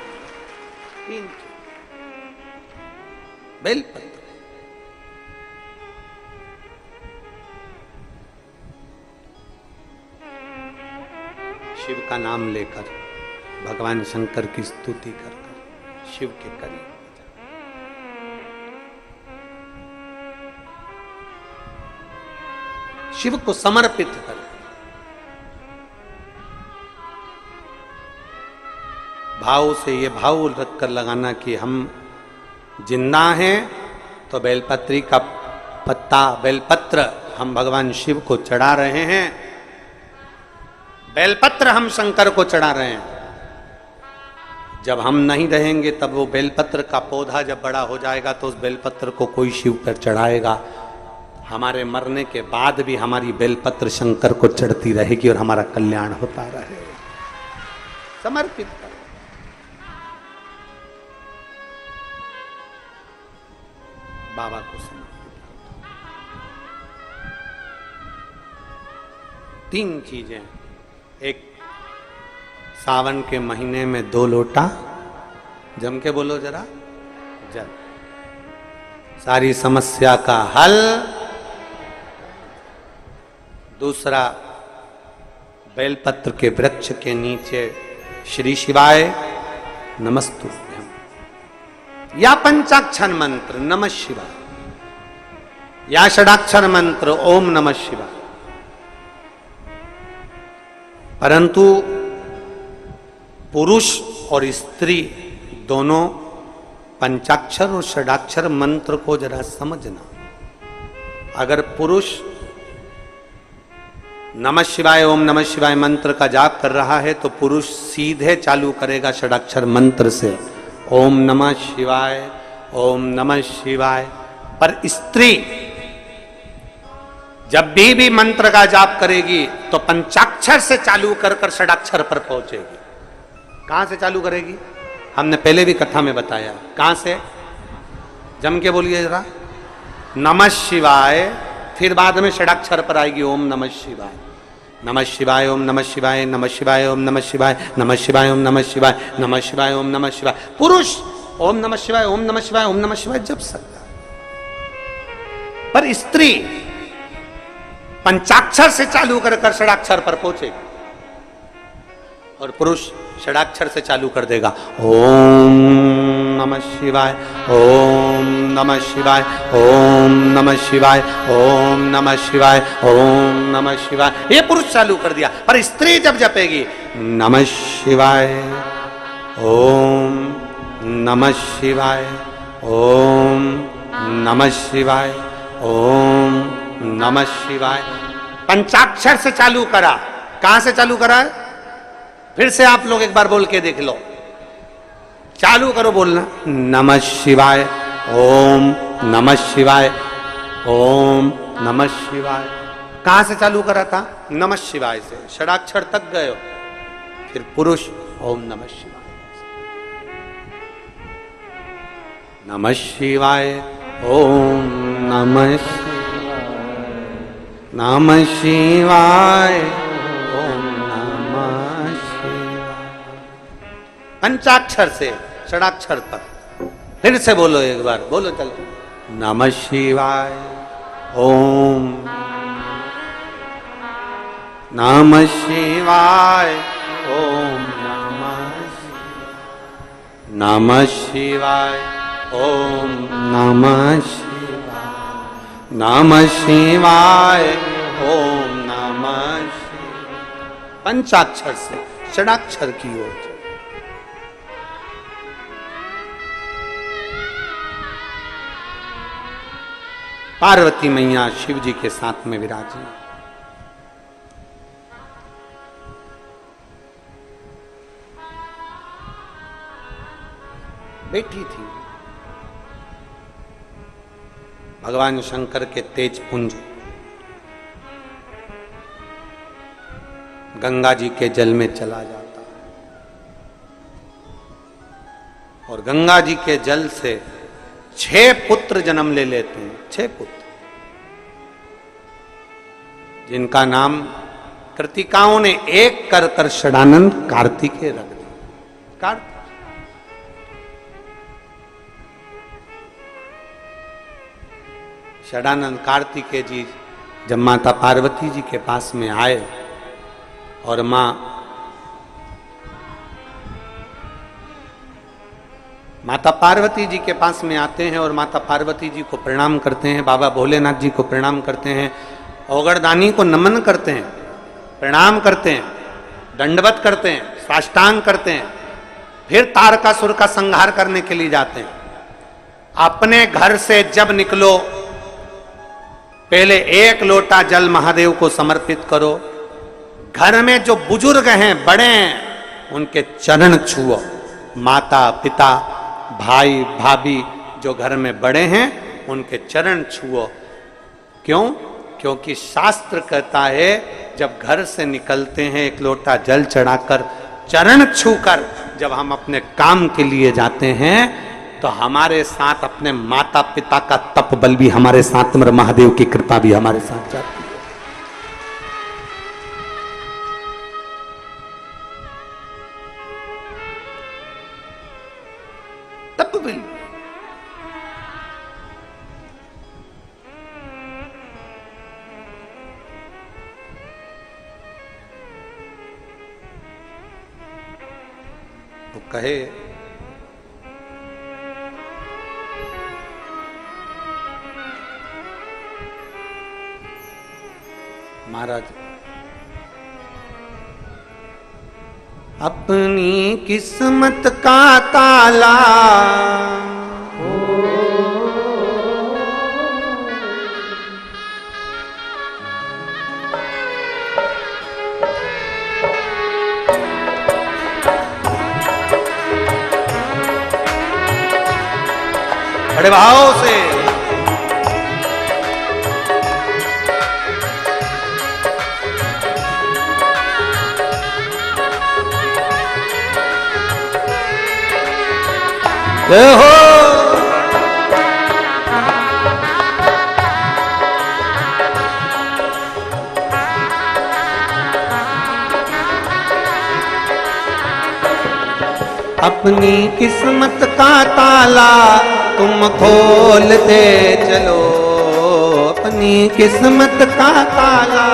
बेलपत्र शिव का नाम लेकर, भगवान शंकर की स्तुति कर कर शिव के करीब, शिव को समर्पित कर, भाव से ये भाव रखकर लगाना कि हम जिंदा हैं तो बेलपत्री का पत्ता, बेलपत्र हम भगवान शिव को चढ़ा रहे हैं, बेलपत्र हम शंकर को चढ़ा रहे हैं। जब हम नहीं रहेंगे तब वो बेलपत्र का पौधा जब बड़ा हो जाएगा तो उस बेलपत्र को कोई शिव पर चढ़ाएगा। हमारे मरने के बाद भी हमारी बेलपत्र शंकर को चढ़ती रहेगी और हमारा कल्याण होता रहेगा। समर्पित कर, बाबा को समर्पित कर। 3 चीजें, एक सावन के महीने में 2 लोटा, जम के बोलो जरा, जल, सारी समस्या का हल। दूसरा बेलपत्र के वृक्ष के नीचे श्री शिवाय नमस्तुभ्यम, या पंचाक्षर मंत्र नमः शिवाय, या षडाक्षर मंत्र ओम नमः शिवाय। परंतु पुरुष और स्त्री दोनों पंचाक्षर और षडाक्षर मंत्र को जरा समझना। अगर पुरुष नमः शिवाय ओम नमः शिवाय मंत्र का जाप कर रहा है तो पुरुष सीधे चालू करेगा षडाक्षर मंत्र से, ओम नमः शिवाय ओम नमः शिवाय। पर स्त्री जब भी मंत्र का जाप करेगी तो पंचाक्षर से चालू कर कर षडाक्षर पर पहुंचेगी। कहां से चालू करेगी? हमने पहले भी कथा में बताया। कहां से? जम के बोलिए जरा, नमः शिवाय, फिर बाद में षडाक्षर पर आएगी ओम नमः शिवाय, नमः शिवाय ओम नमः शिवाय, नमः शिवाय ओम नमः शिवाय, नमः शिवाय ओम नमः शिवाय, नमः शिवाय ओम नमः शिवाय। पुरुष ओम नमः शिवाय ओम नमः शिवाय ओम नमः शिवाय जप सकता है, पर स्त्री पंचाक्षर से चालू कर कर षडाक्षर पर पहुंचेगी और पुरुष षडाक्षर से चालू कर देगा, ओम नमः शिवाय ओम नमः शिवाय ओम नमः शिवाय ओम नमः शिवाय ओम नमः शिवाय। ये पुरुष चालू कर दिया, पर स्त्री जब जपेगी नमः शिवाय ओम नमः शिवाय ओम नमः शिवाय ओम नमः शिवाय, पंचाक्षर से चालू करा। कहां से चालू करा है? फिर से आप लोग एक बार बोल के देख लो, चालू करो बोलना, नमः शिवाय ओम नमः शिवाय ओम नमः शिवाय। कहां से चालू करा था? नमः शिवाय से, षडाक्षर तक गए हो। फिर पुरुष ओम नमः शिवाय, नमः शिवाय ओम नमः नमः शिवाय ओम नमः शिवाय। पंचाक्षर से षडाक्षर पर। फिर से बोलो एक बार, बोलो चलो, नमः शिवाय ओम नमः शिवाय ओम नमः शिवाय ओम नमः शिवाय, नमः शिवाय ओम नमः शिवाय। पंचाक्षर से षडाक्षर की ओर। पार्वती मैया शिव जी के साथ में विराजी, बैठी थी। भगवान शंकर के तेज पुंज गंगा जी के जल में चला जाता है और गंगा जी के जल से 6 पुत्र जन्म ले लेते हैं। 6 पुत्र जिनका नाम कृतिकाओं ने एक कर कर षडानंद कार्तिकेय रख दिया। कार्तिक षडानंद कार्तिकेय जी जब माता पार्वती जी के पास में आए और माता पार्वती जी के पास में आते हैं और माता पार्वती जी को प्रणाम करते हैं, बाबा भोलेनाथ जी को प्रणाम करते हैं, औगड़दानी को नमन करते हैं, प्रणाम करते हैं, दंडवत करते हैं, साष्टांग करते हैं, फिर तारकासुर का संहार करने के लिए जाते हैं। अपने घर से जब निकलो पहले 1 लोटा जल महादेव को समर्पित करो। घर में जो बुजुर्ग हैं, बड़े हैं, उनके चरण छुओ। माता पिता भाई भाभी जो घर में बड़े हैं उनके चरण छुओ। क्यों? क्योंकि शास्त्र कहता है जब घर से निकलते हैं 1 लोटा जल चढ़ाकर चरण छूकर जब हम अपने काम के लिए जाते हैं तो हमारे साथ अपने माता पिता का तप बल भी हमारे साथ, महादेव की कृपा भी हमारे साथ जाती है। तप बल तो कहे महाराज अपनी किस्मत का ताला बड़े भाव से हो अपनी किस्मत का ताला तुम खोलते चलो। अपनी किस्मत का ताला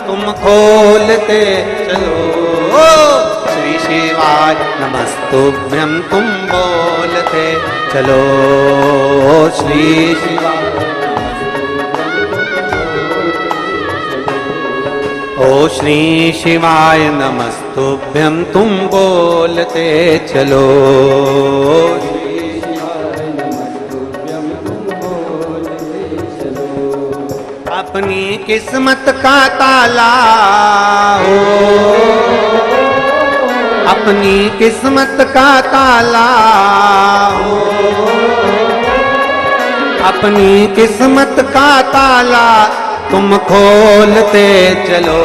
तुम खोलते चलो। श्री शिवाय नमस्तुभ्यं तुम बोलते चलो। श्री शिवाय ओ श्री शिवाय नमस्तुभ्यं तुम बोलते चलो। अपनी किस्मत का ताला हो, अपनी किस्मत का ताला हो, अपनी किस्मत का ताला तुम खोलते चलो।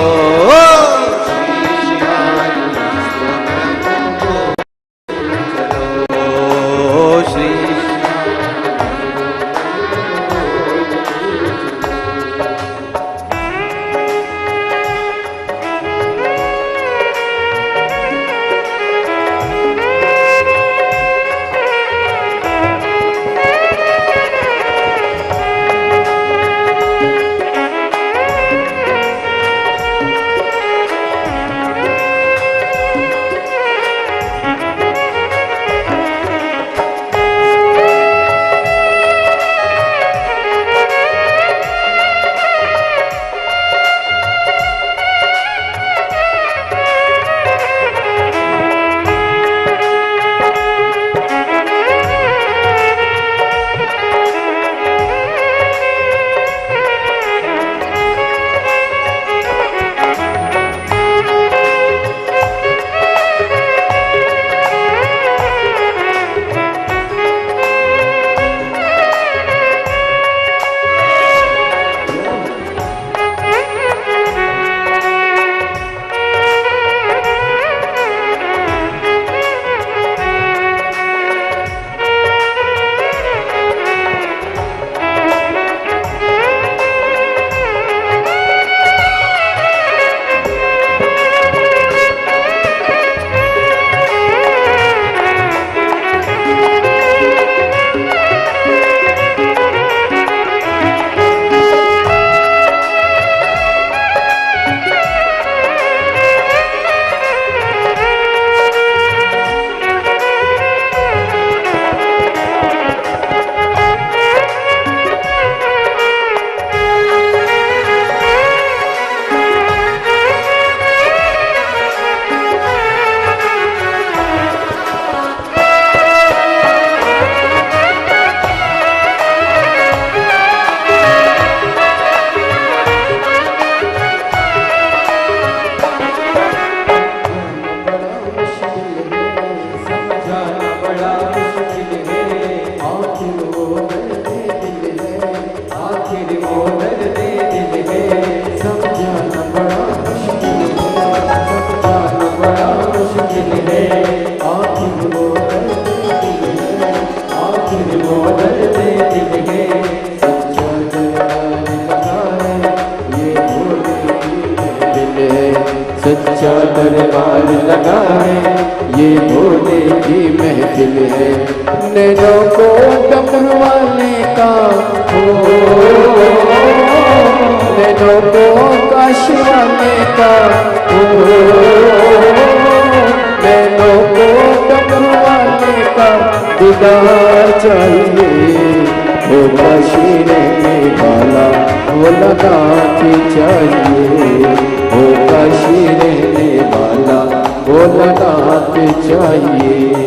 मोहर में दिल है, सच्चा दरबार लगाए ये भोले की महफिल है, सच्चा दरबार लगाए ये भोले की महफिल है। नैनों को डमरू वाले का नैनों को काश वाले का नैनों को डमरू वाले का दीदार चाहिए, वो काशी रहने वाला वो लगा के चाहिए, वो काशी रहने वाला वो लगा के चाहिए।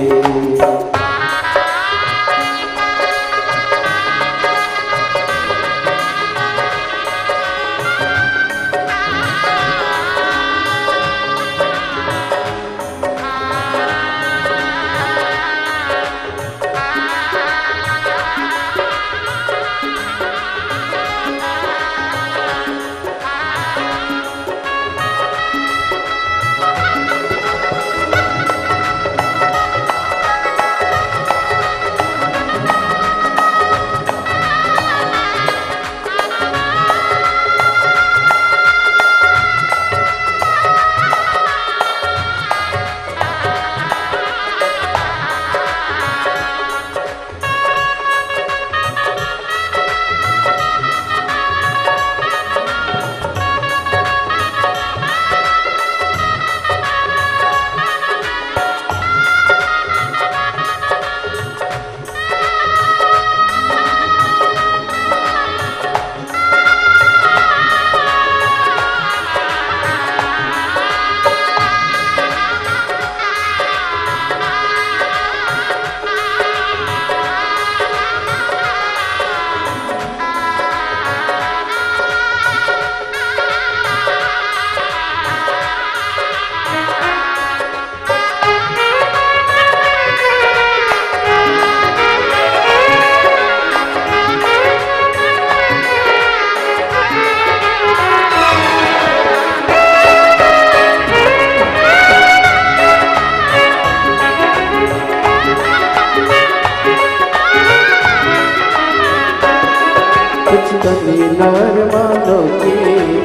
कुछ कमी नार मानो की,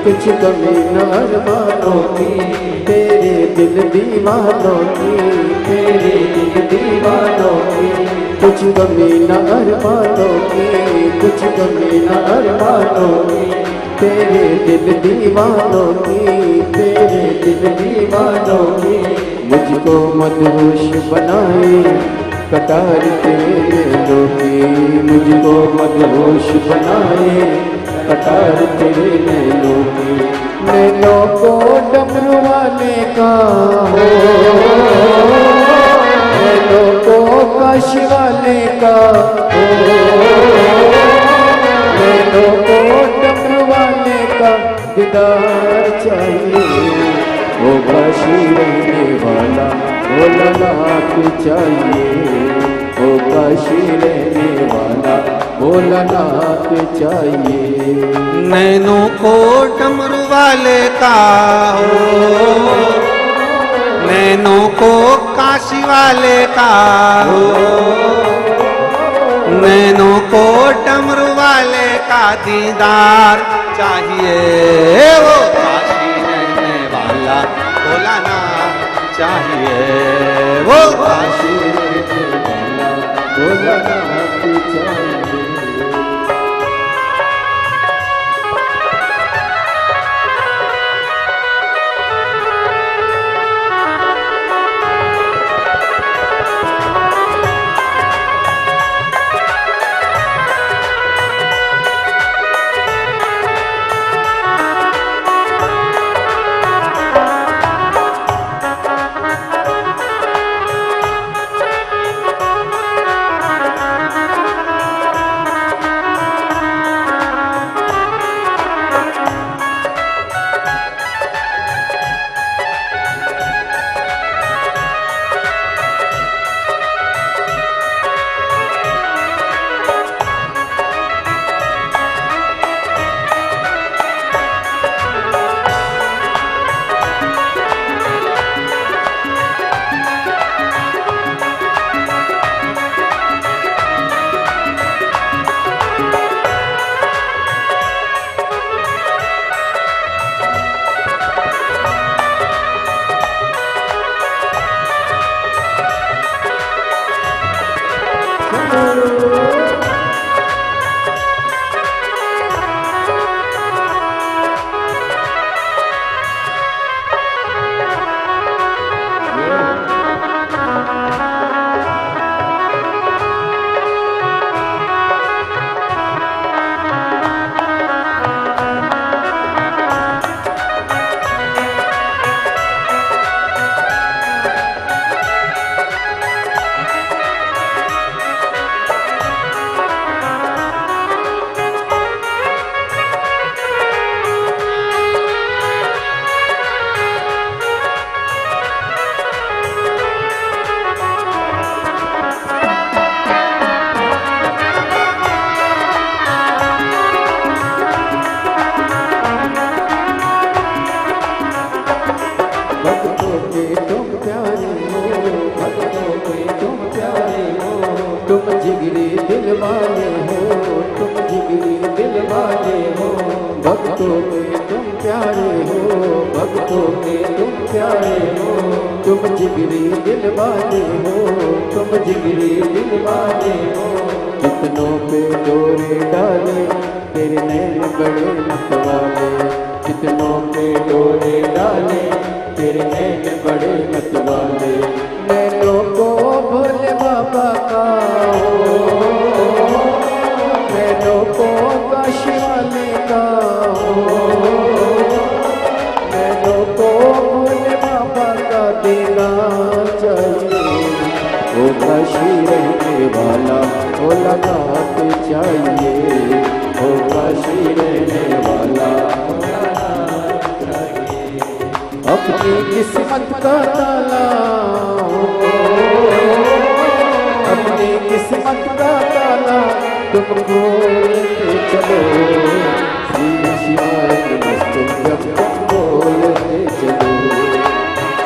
कुछ कमी नार मानो की, तेरे दिल दीवानों की, तेरे दिल दीवानों की। कुछ कमी नार मानो की, कुछ कमी नार मानो की, तेरे दिल दीवानों की, तेरे दिल दीवानों की। मुझको मदहोश बनाए कटार तेरे नैनों की, मुझको मदहोश बनाए कटार तेरे नैनों की। नैनों को डमरू वाले का नैनों को काश वाले का नैनों को डमरू वाले का दीदार चाहिए, वो काशी रहने वाला वो ललाट चाहिए, वो काशी रहने वाला वो ललाट चाहिए। नैनों को डमरू वाले का हो, नैनों को काशी वाले का हो, नैनों को डमरू वाले का दीदार चाहिए, वो काशी रहने वाला भोला ना चाहिए, वो काशी रहने वाला वो ललाट चाहिए। भक्तों के तुम प्यारे हो, भक्तों के तुम प्यारे हो, तुम जिगरी दिल वाले हो, तुम जिगरी दिल वाले हो। कितनों पे डोरे डाले तेरे नैन बड़े मतवाले, कितनों पे डोरे डाले तेरे नैन बड़े मतवाले। नैनों को भोले बाबा का हो, नैनों को काशी वाले का हो, नैनों को भोले बाबा का देना चाहिए। वो काशी रहने वाला भोलानाथ चाहिए, वो काशी रहने वाला भोलानाथ चाहिए। अपनी किस्मत का ताला, अपनी किस्मत का ताला तुम खोलते चलो। श्री शिवाय नमस्तुभ्यं जब तुम बोलते चलो,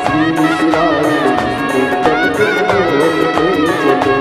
श्री शिवाय नमस्तुभ्यं जब तुम बोलते चलो।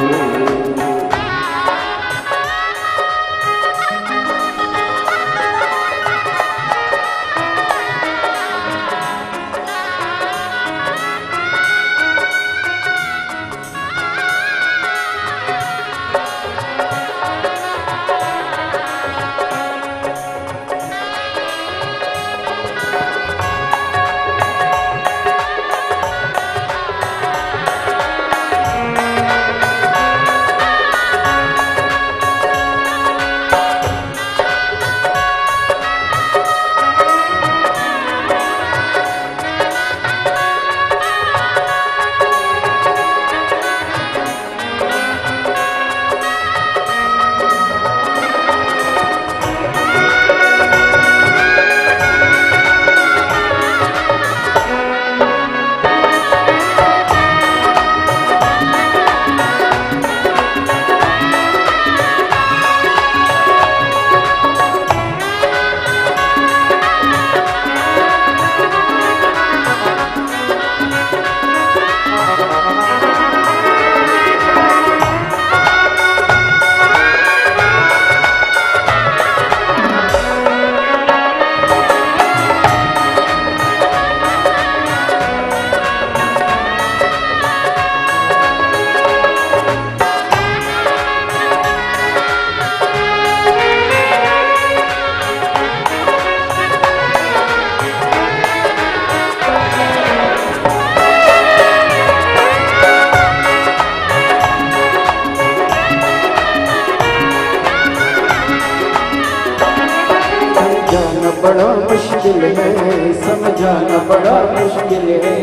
बड़ा मुश्किल है, समझाना बड़ा मुश्किल है।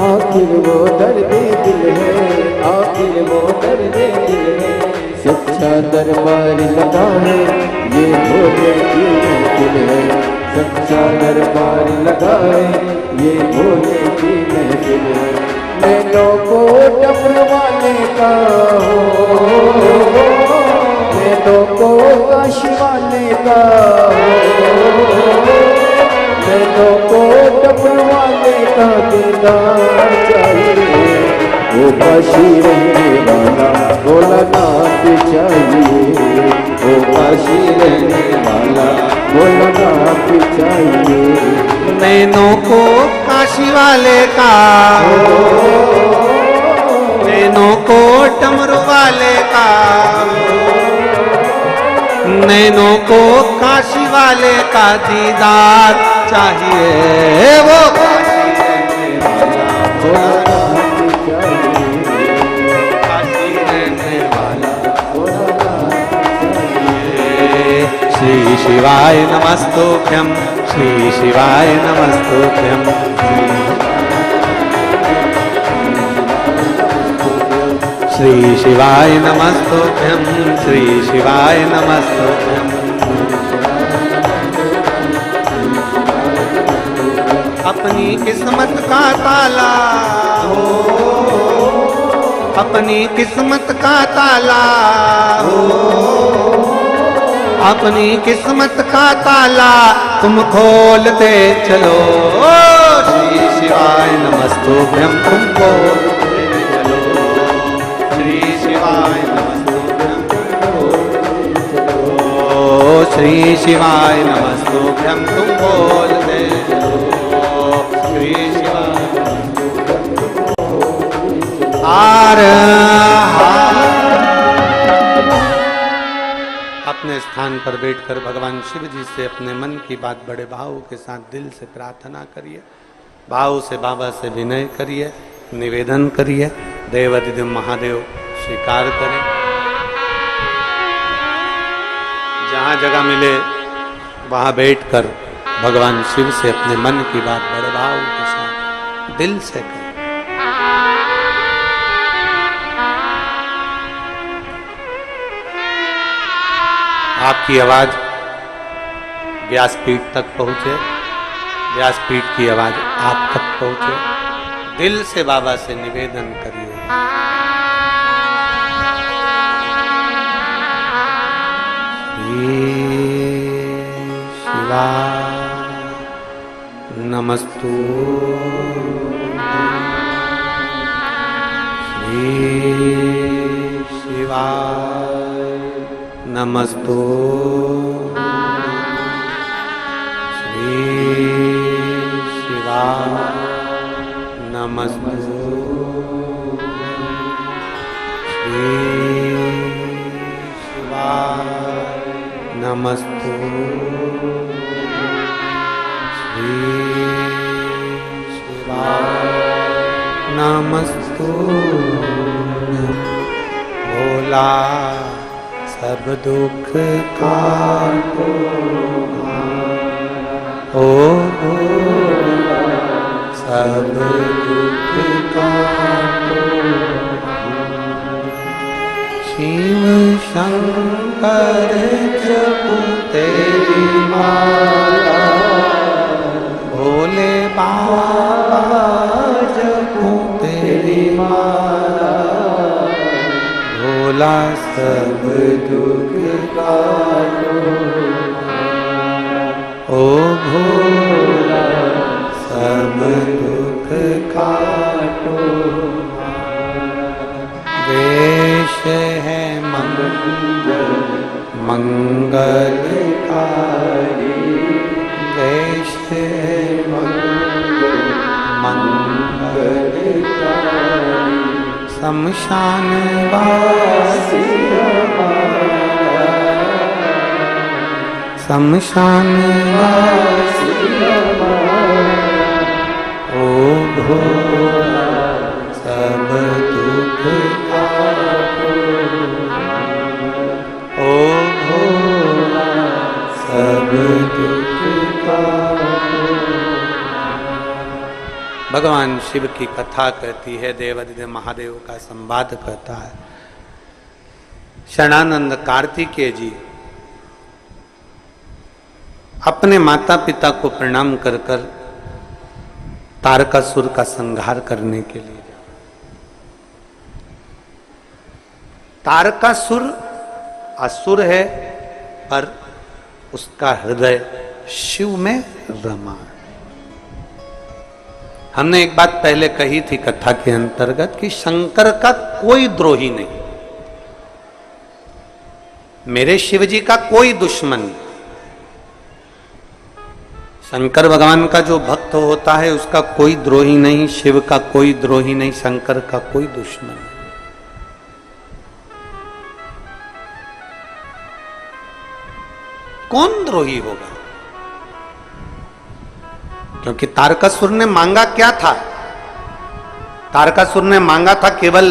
आखिर वो दर्द दिल है, आखिर वो दर्द दिल है। सच्चा दरबार लगा है ये भोले की महफिल है, सच्चा दरबार लगा है ये भोले की महफिल है। नैनों को डमरू वाले का हो, नैनों को काशी वाले का हो, नैनों को डमरू वाले का दीदार चाहिए। वो काशी रहने वाला भोलानाथ चाहिए, वो काशी रहने वाला भोलानाथ चाहिए। नैनों को काशी वाले का हो, नैनों को डमरू वाले का हो, नैनों को काशी वाले का दीदार चाहिए। वो काशी रहने वाला काशी रहने वाला श्री शिवाय नमस्तुभ्यं, श्री शिवाय नमस्तुभ्यं। श्री शिवाय नमस्तुभ्यं, श्री शिवाय नमस्तुभ्यं। अपनी किस्मत का ताला हो, अपनी किस्मत का ताला हो, अपनी किस्मत का ताला तुम खोलते चलो। श्री शिवाय नमस्तुभ्यं तुम खोलते चलो, श्री शिवाय नमस्तुभ्यं तुम खोलते चलो, श्री शिवाय नमस्तुभ्यं हम तुम बोलते श्री शिवा हार अपने स्थान पर बैठकर भगवान शिव जी से अपने मन की बात बड़े भाव के साथ दिल से प्रार्थना करिए, भाव से बाबा से विनय करिए, निवेदन करिए, देवाधिदेव महादेव स्वीकार करें। जहाँ जगह मिले वहाँ बैठकर भगवान शिव से अपने मन की बात बड़े भाव के साथ दिल से करें। आपकी आवाज व्यासपीठ तक पहुंचे, व्यासपीठ की आवाज आप तक पहुंचे। दिल से बाबा से निवेदन करिए। शिवा नमस्तु श्री शिवा नमस्तु श्री शिवा नमस्तु श्री शिवा नमस्तु श्री शिवा नमस्तु भोला सब दुख काटो ओ सब दुख काटो शिव शंकर जपू तेरी माला भोले बाबा जपू तेरी माला भोला सब दुख काटो ओ भोला सब दुख काटो वेश है मंगलकारी वेश है मंगलकारी शमशान वासी शमशान वासी ओ भोला सब दुख काटो ओ भोला सब दुख काटो। भगवान शिव की कथा कहती है, देवाधिदेव महादेव का संवाद कहता है। शरणानंद कार्तिकेय जी अपने माता पिता को प्रणाम कर कर तारकासुर का संहार करने के लिए तारकासुर असुर है पर उसका हृदय शिव में रमा। हमने एक बात पहले कही थी कथा के अंतर्गत कि शंकर का कोई द्रोही नहीं, मेरे शिव जी का कोई दुश्मन नहीं। शंकर भगवान का जो भक्त होता है उसका कोई द्रोही नहीं, शिव का कोई द्रोही नहीं, शंकर का कोई दुश्मन नहीं। कौन द्रोही होगा? क्योंकि तारकासुर ने मांगा क्या था? तारकासुर ने मांगा था केवल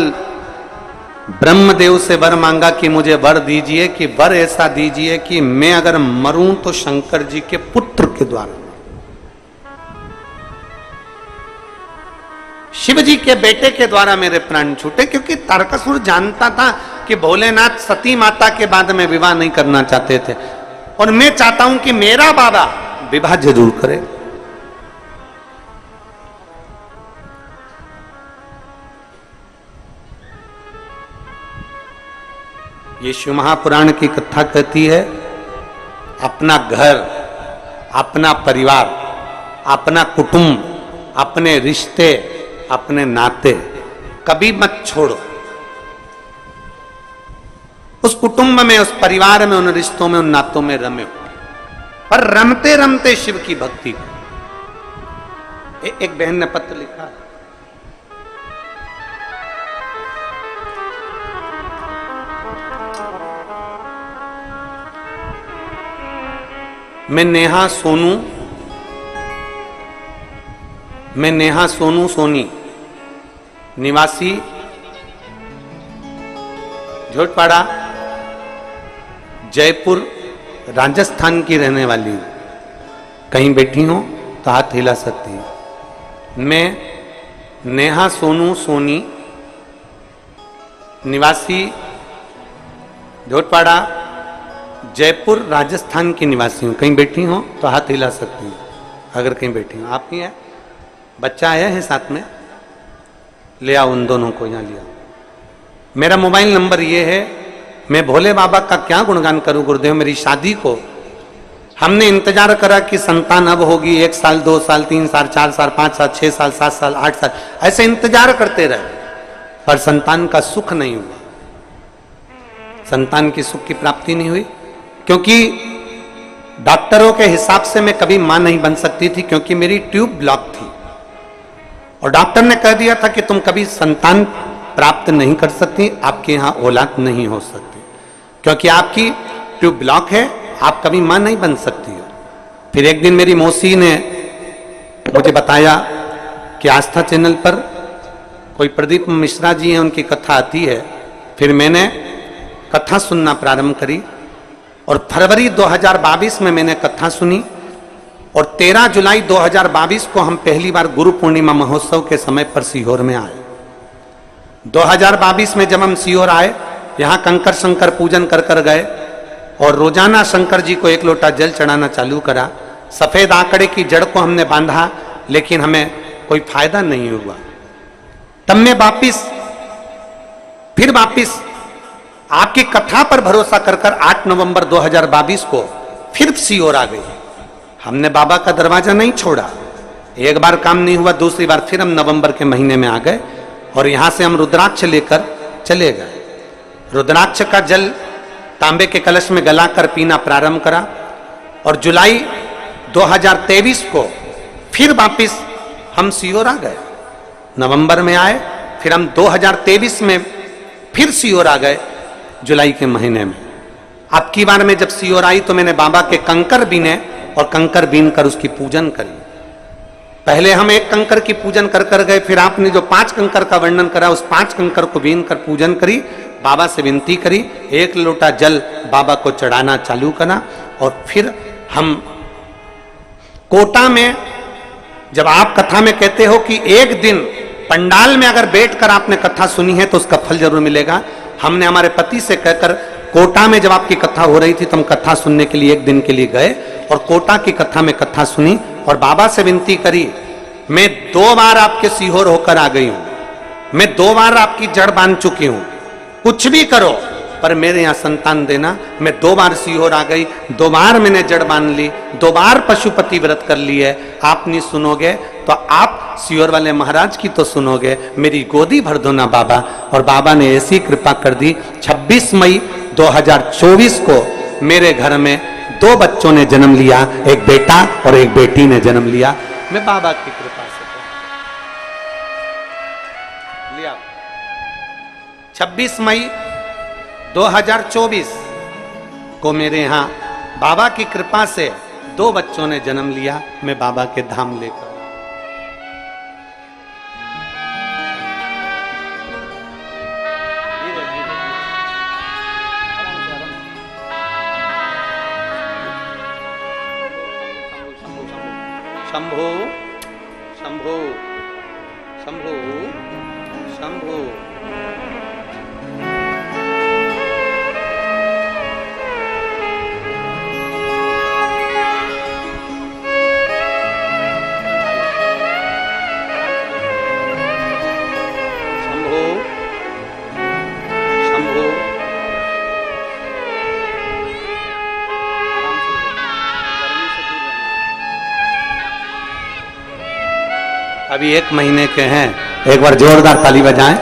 ब्रह्मदेव से वर मांगा कि मुझे वर दीजिए, कि वर ऐसा दीजिए कि मैं अगर मरूं तो शंकर जी के पुत्र के द्वारा, शिव जी के बेटे के द्वारा मेरे प्राण छूटे। क्योंकि तारकासुर जानता था कि भोलेनाथ सती माता के बाद में विवाह नहीं करना चाहते थे और मैं चाहता हूं कि मेरा बाबा विवाह जरूर करे। ये शिव महापुराण की कथा कहती है, अपना घर, अपना परिवार, अपना कुटुंब, अपने रिश्ते, अपने नाते कभी मत छोड़ो। उस कुटुंब में, उस परिवार में, उन रिश्तों में, उन नातों में रमे हो, पर रमते रमते शिव की भक्ति। एक बहन ने पत्र लिखा, मैं नेहा सोनू सोनी निवासी झोटपाड़ा जयपुर राजस्थान की रहने वाली हूं। कहीं बैठी हो तो हाथ हिला सकती हूं। मैं नेहा सोनू सोनी निवासी झोटपाड़ा जयपुर राजस्थान की निवासी हूं। कहीं बैठी हो तो हाथ हिला सकती हूँ अगर कहीं बैठी हो। आप नहीं है, बच्चा आया है साथ में, ले आओ उन दोनों को, यहाँ ले आओ। मेरा मोबाइल नंबर ये है। मैं भोले बाबा का क्या गुणगान करूं गुरुदेव। मेरी शादी को हमने इंतजार करा कि संतान अब होगी, 1 साल 2 साल 3 साल 4 साल 5 साल 6 साल 7 साल 8 साल ऐसे इंतजार करते रहे, पर संतान का सुख नहीं हुआ। संतान की सुख की प्राप्ति नहीं हुई क्योंकि डॉक्टरों के हिसाब से मैं कभी मां नहीं बन सकती थी, क्योंकि मेरी ट्यूब ब्लॉक थी और डॉक्टर ने कह दिया था कि तुम कभी संतान प्राप्त नहीं कर सकती, आपके यहां औलाद नहीं हो सकती, क्योंकि आपकी ट्यूब ब्लॉक है, आप कभी मां नहीं बन सकती हो। फिर एक दिन मेरी मौसी ने मुझे बताया कि आस्था चैनल पर कोई प्रदीप मिश्रा जी हैं, उनकी कथा आती है। फिर मैंने कथा सुनना प्रारंभ करी और फरवरी 2022 में मैंने कथा सुनी और 13 जुलाई 2022 को हम पहली बार गुरु पूर्णिमा महोत्सव के समय पर सीहोर में आए। 2022 में जब हम सीहोर आए, यहाँ कंकर शंकर पूजन कर गए और रोजाना शंकर जी को 1 लोटा जल चढ़ाना चालू करा। सफेद आंकड़े की जड़ को हमने बांधा, लेकिन हमें कोई फायदा नहीं हुआ। तब मैं फिर वापिस आपकी कथा पर भरोसा कर 8 नवंबर 2022 को फिर सीहोर आ गई। हमने बाबा का दरवाजा नहीं छोड़ा। एक बार काम नहीं हुआ, दूसरी बार फिर हम नवंबर के महीने में आ गए और यहां से हम रुद्राक्ष लेकर चले गए। रुद्राक्ष का जल तांबे के कलश में गलाकर पीना प्रारंभ करा और जुलाई 2023 को फिर वापिस हम सीहोर आ गए। नवंबर में आए, फिर हम 2023 में फिर सीहोर आ गए जुलाई के महीने में। अब की बार में जब सीहोर आई तो मैंने बाबा के कंकर बीने और कंकर बीन कर उसकी पूजन करी। पहले हम 1 कंकर की पूजन कर गए, फिर आपने जो 5 कंकर का वर्णन करा उस 5 कंकर को बीन कर पूजन करी, बाबा से विनती करी, 1 लोटा जल बाबा को चढ़ाना चालू करा और फिर हम कोटा में, जब आप कथा में कहते हो कि एक दिन पंडाल में अगर बैठकर आपने कथा सुनी है तो उसका फल जरूर मिलेगा, हमने हमारे पति से कहकर कोटा में जब आपकी कथा हो रही थी तो हम कथा सुनने के लिए 1 दिन के लिए गए और कोटा की कथा में कथा सुनी और बाबा से विनती करी। मैं 2 बार आपके सीहोर होकर आ गई हूं, मैं 2 बार आपकी जड़ बांध चुकी हूं, कुछ भी करो पर मेरे यहां संतान देना। मैं 2 बार सीहोर आ गई, 2 बार मैंने जड़ बांध ली, 2 बार पशुपति व्रत कर ली है। आप नहीं सुनोगे तो आप सीहोर वाले महाराज की तो सुनोगे, मेरी गोदी भर दो ना बाबा। और बाबा ने ऐसी कृपा कर दी, 26 मई 2024 को मेरे घर में 2 बच्चों ने जन्म लिया, एक बेटा और एक बेटी ने जन्म लिया। मैं बाबा की कृपा से लिया। 26 मई 2024 को मेरे यहां बाबा की कृपा से 2 बच्चों ने जन्म लिया। मैं बाबा के धाम लेकर शंभो शंभो शंभो शंभो। अभी 1 महीने के हैं, एक बार जोरदार ताली बजाएं।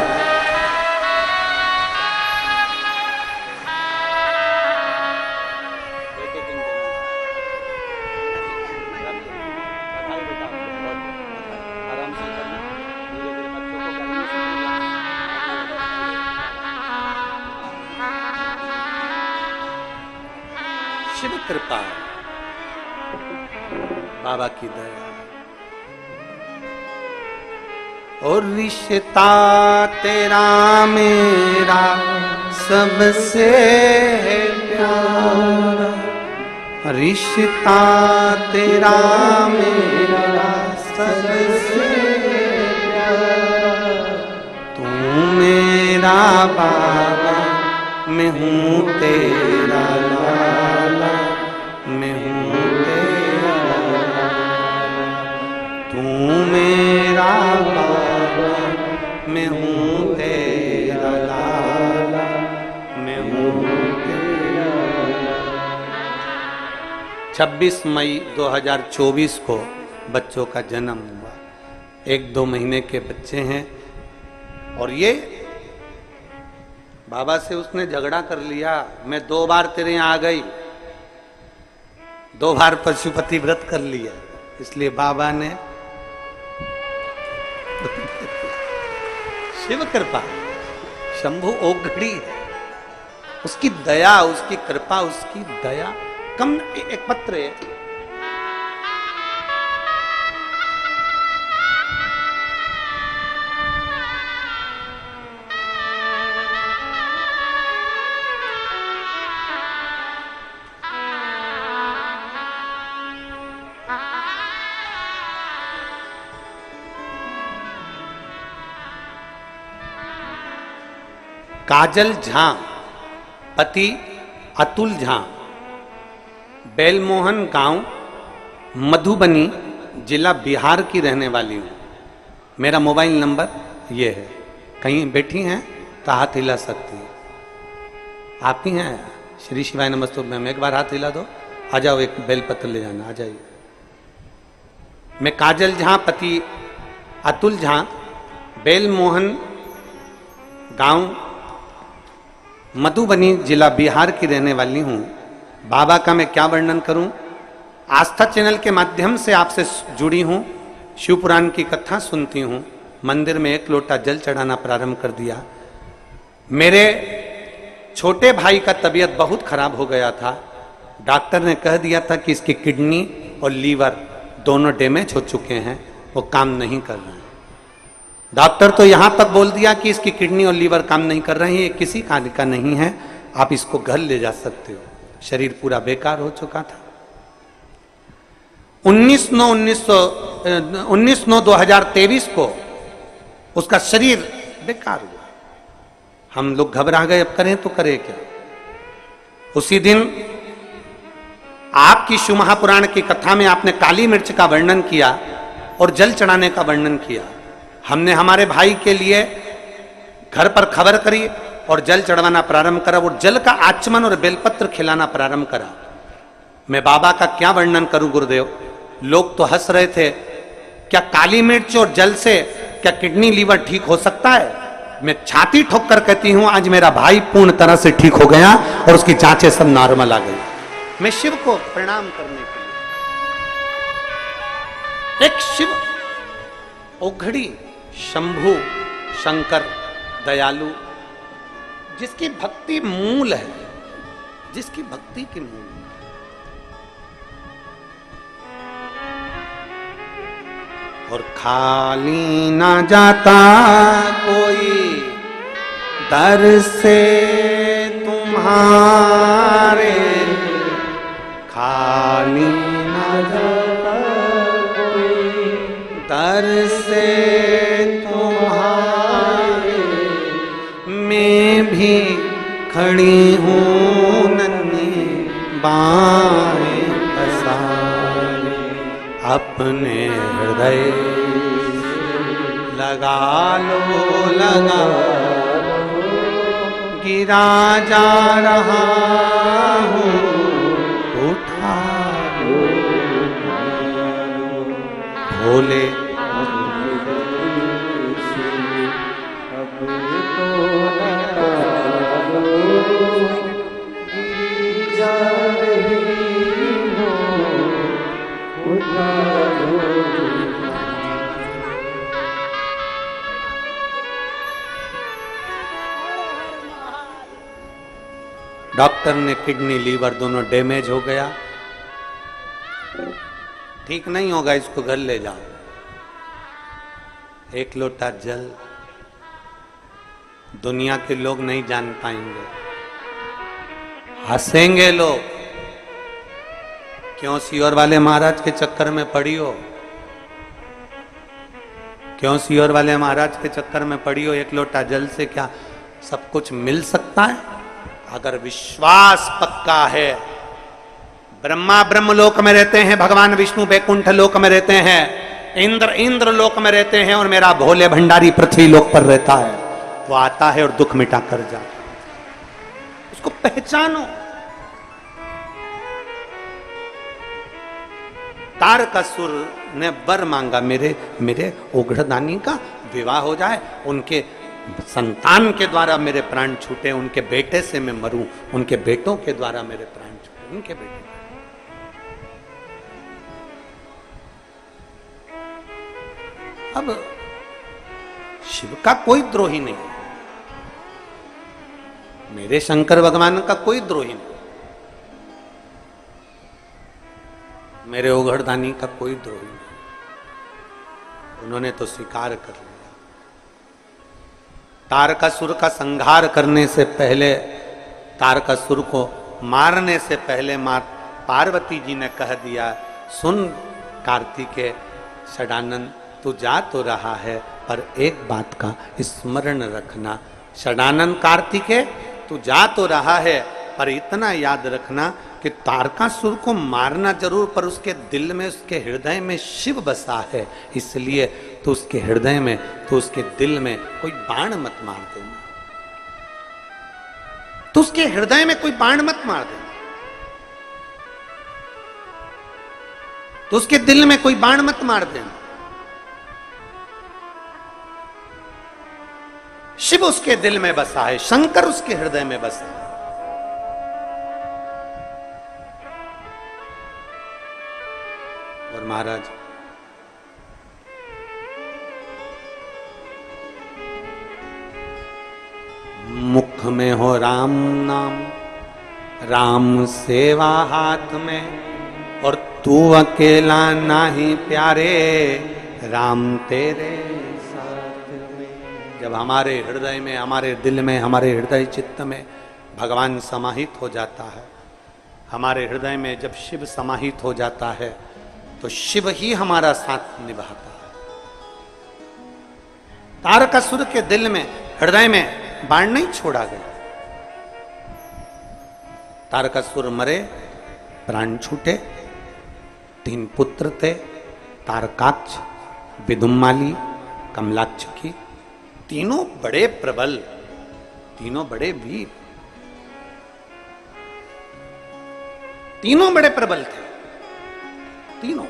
शिव कृपा, बाबा की दया। और रिश्ता तेरा मेरा सबसे है प्यारा, रिश्ता तेरा मेरा सबसे प्यारा, तू मेरा बाबा मैं हूँ तेरा लाला, मैं हूँ तेरा लाला, तू मेरा बाबा मैं हूँ तेरा लाला, मैं हूँ तेरा लाला। 26 मई 2024 को बच्चों का जन्म हुआ। 1-2 महीने के बच्चे हैं और ये बाबा से उसने झगड़ा कर लिया। मैं 2 बार तेरे यहाँ आ गई, 2 बार पशुपति व्रत कर लिया, इसलिए बाबा ने शिव कृपा, शंभु ओघड़ी है, उसकी दया, उसकी कृपा, उसकी दया। कम एक पत्र है, काजल झा, पति अतुल झा, बेलमोहन गांव, मधुबनी जिला बिहार की रहने वाली हूँ। मेरा मोबाइल नंबर ये है। कहीं बैठी हैं तो हाथ हिला सकती हैं। आप ही हैं? श्री शिवाय नमस्तुभ्यं में एक बार हाथ हिला दो। आ जाओ, एक बेलपत्र ले जाना, आ जाइए। मैं काजल झा, पति अतुल झा, बेलमोहन गांव, मधुबनी जिला बिहार की रहने वाली हूँ। बाबा का मैं क्या वर्णन करूं? आस्था चैनल के माध्यम से आपसे जुड़ी हूं, शिव पुराण की कथा सुनती हूं, मंदिर में 1 लोटा जल चढ़ाना प्रारंभ कर दिया। मेरे छोटे भाई का तबीयत बहुत खराब हो गया था। डॉक्टर ने कह दिया था कि इसकी किडनी और लीवर दोनों डैमेज हो चुके हैं, वो काम नहीं कर रहे हैं। डॉक्टर तो यहां तक बोल दिया कि इसकी किडनी और लीवर काम नहीं कर रहे हैं, ये किसी कार्य का नहीं है, आप इसको घर ले जा सकते हो। शरीर पूरा बेकार हो चुका था। 19/9/2023 को उसका शरीर बेकार हुआ। हम लोग घबरा गए, अब करें तो करें क्या। उसी दिन आपकी शिव महापुराण की कथा में आपने काली मिर्च का वर्णन किया और जल चढ़ाने का वर्णन किया। हमने हमारे भाई के लिए घर पर खबर करी और जल चढ़वाना प्रारंभ करा, और जल का आचमन और बेलपत्र खिलाना प्रारंभ करा। मैं बाबा का क्या वर्णन करूं गुरुदेव। लोग तो हंस रहे थे, क्या काली मिर्च और जल से क्या किडनी लीवर ठीक हो सकता है? मैं छाती ठोक कर कहती हूं, आज मेरा भाई पूर्ण तरह से ठीक हो गया और उसकी जांचें सब नॉर्मल आ गई। मैं शिव को प्रणाम करने के लिए, एक शिव ओघड़ी, शंभु, शंकर, दयालु, जिसकी भक्ति मूल है, जिसकी भक्ति की मूल है। और खाली ना जाता कोई दर से तुम्हारे, खाली ना जाता कोई दर से तुम्हारे, मैं भी खड़ी हूँ नन्ही बाहें पसारे, अपने हृदय लगा लो, लगा गिरा जा रहा हूँ, उठा लो भोले। डॉक्टर ने किडनी लीवर दोनों डैमेज हो गया, ठीक नहीं होगा, इसको घर ले जाओ। एक लोटा जल दुनिया के लोग नहीं जान पाएंगे, हंसेंगे लोग। क्यों सीहोर वाले महाराज के चक्कर में पड़ी हो? क्यों सीहोर वाले महाराज के चक्कर में पड़ी हो? एक लोटा जल से क्या सब कुछ मिल सकता है? अगर विश्वास पक्का है, ब्रह्मा ब्रह्मलोक में रहते हैं, भगवान विष्णु बैकुंठ लोक में रहते हैं, इंद्र लोक में रहते हैं, और मेरा भोले भंडारी पृथ्वी लोक पर रहता है। वो आता है और दुख मिटा कर जाता है। उसको पहचानो। तारकासुर ने वर मांगा, मेरे ओघड़दानी का विवाह हो जाए, उनके संतान के द्वारा मेरे प्राण छूटे, उनके बेटे से मैं मरूं, उनके बेटों के द्वारा मेरे प्राण छूटे, उनके बेटे। अब शिव का कोई द्रोही नहीं, मेरे शंकर भगवान का कोई द्रोही नहीं, मेरे ओघड़दानी का कोई द्रोही नहीं। उन्होंने तो स्वीकार कर लिया। तारकासुर का संहार करने से पहले, तारकासुर को मारने से पहले मां पार्वती जी ने कह दिया, सुन कार्तिकेय षडानंद, तू जा तो रहा है पर एक बात का स्मरण रखना। षडानंद कार्तिकेय, तू जा तो रहा है पर इतना याद रखना कि तारकासुर को मारना जरूर, पर उसके दिल में, उसके हृदय में शिव बसा है, इसलिए तो उसके हृदय में, तो उसके दिल में कोई बाण मत मार देना। तो उसके हृदय में कोई बाण मत मार देना, तो उसके दिल में कोई बाण मत मार देना। शिव उसके दिल में बसा है, शंकर उसके हृदय में बसा है। और महाराज मुख में हो राम नाम, राम सेवा हाथ में, और तू अकेला नाही प्यारे, राम तेरे साथ में। जब हमारे हृदय में, हमारे दिल में, हमारे हृदय चित्त में भगवान समाहित हो जाता है, हमारे हृदय में जब शिव समाहित हो जाता है, तो शिव ही हमारा साथ निभाता है। तारकासुर के दिल में, हृदय में बाण नहीं छोड़ा गया। तारकासुर मरे, प्राण छूटे। 3 पुत्र थे, तारकाक्ष, विदुम्माली, कमलाक्ष की। तीनों बड़े प्रबल, तीनों बड़े वीर, तीनों बड़े प्रबल थे, तीनों।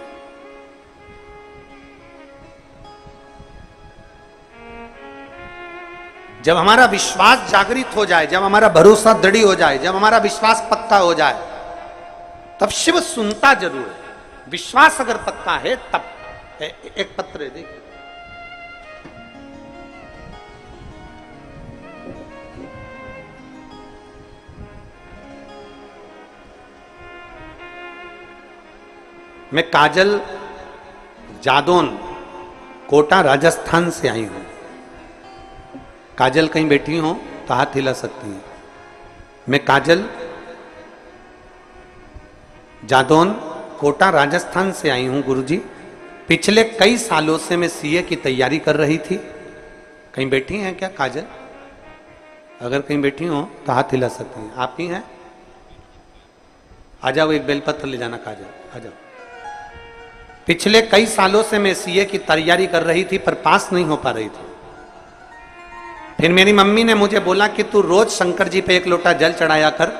जब हमारा विश्वास जागृत हो जाए, जब हमारा भरोसा दृढ़ हो जाए, जब हमारा विश्वास पक्का हो जाए, तब शिव सुनता जरूर है। विश्वास अगर पक्का है तब। एक पत्र देखिए, मैं काजल जादौन, कोटा राजस्थान से आई हूं। काजल कहीं बैठी हो तो हाथ हिला सकती हैं। मैं काजल जादौन, कोटा राजस्थान से आई हूं गुरुजी। पिछले कई सालों से मैं सीए की तैयारी कर रही थी। कहीं बैठी हैं क्या काजल? अगर कहीं बैठी हो तो हाथ हिला सकती हैं। आप ही हैं? आ जाओ, एक बेलपत्र ले जाना काजल, आ जाओ। पिछले कई सालों से मैं सीए की तैयारी कर रही थी पर पास नहीं हो पा रही थी। फिर मेरी मम्मी ने मुझे बोला कि तू रोज शंकर जी पे 1 लोटा जल चढ़ाया कर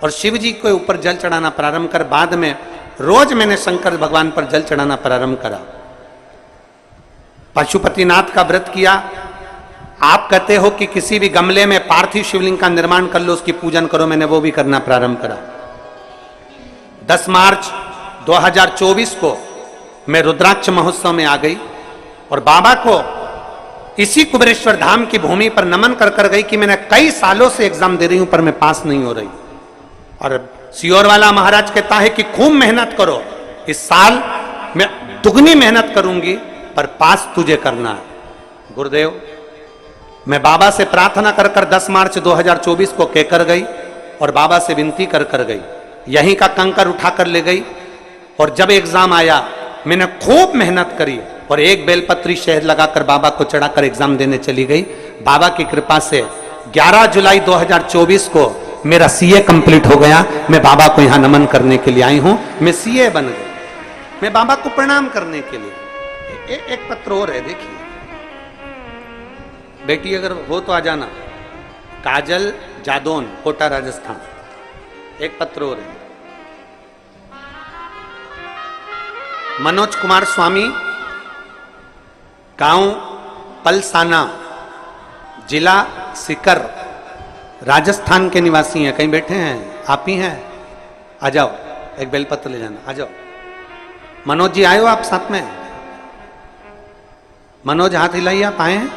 और शिव जी के ऊपर जल चढ़ाना प्रारंभ कर। बाद में रोज मैंने शंकर भगवान पर जल चढ़ाना प्रारंभ करा। पशुपतिनाथ का व्रत किया। आप कहते हो कि किसी भी गमले में पार्थिव शिवलिंग का निर्माण कर लो, उसकी पूजन करो, मैंने वो भी करना प्रारंभ करा। 10 मार्च 2024 को मैं रुद्राक्ष महोत्सव में आ गई और बाबा को इसी कुबेरेश्वर धाम की भूमि पर नमन कर गई कि मैंने कई सालों से एग्जाम दे रही हूं पर मैं पास नहीं हो रही। और सियोर वाला महाराज कहता है कि खूब मेहनत करो, इस साल मैं दुगनी मेहनत करूंगी, पर पास तुझे करना है। गुरुदेव, मैं बाबा से प्रार्थना कर कर 10 मार्च 2024 को कहकर गई और बाबा से विनती कर कर गई, यहीं का कंकर उठा कर ले गई। और जब एग्जाम आया मैंने खूब मेहनत करी और एक बेलपत्री शहद लगाकर बाबा को चढ़ाकर एग्जाम देने चली गई। बाबा की कृपा से 11 जुलाई 2024 को मेरा सीए कंप्लीट हो गया। मैं बाबा को यहां नमन करने के लिए आई हूं, मैं सीए बन गई, मैं बाबा को प्रणाम करने के लिए। एक पत्र और है, देखिए बेटी, अगर हो तो आ जाना। काजल जादौन, कोटा राजस्थान। एक पत्र और है। मनोज कुमार स्वामी, गांव पलसाना, जिला सीकर, राजस्थान के निवासी हैं। कहीं बैठे हैं? आप ही हैं? आ जाओ, एक बेलपत्र ले जाना, आ जाओ। मनोज जी आए हो आप साथ में? मनोज हाथ हिलाइए, आप आए हैं?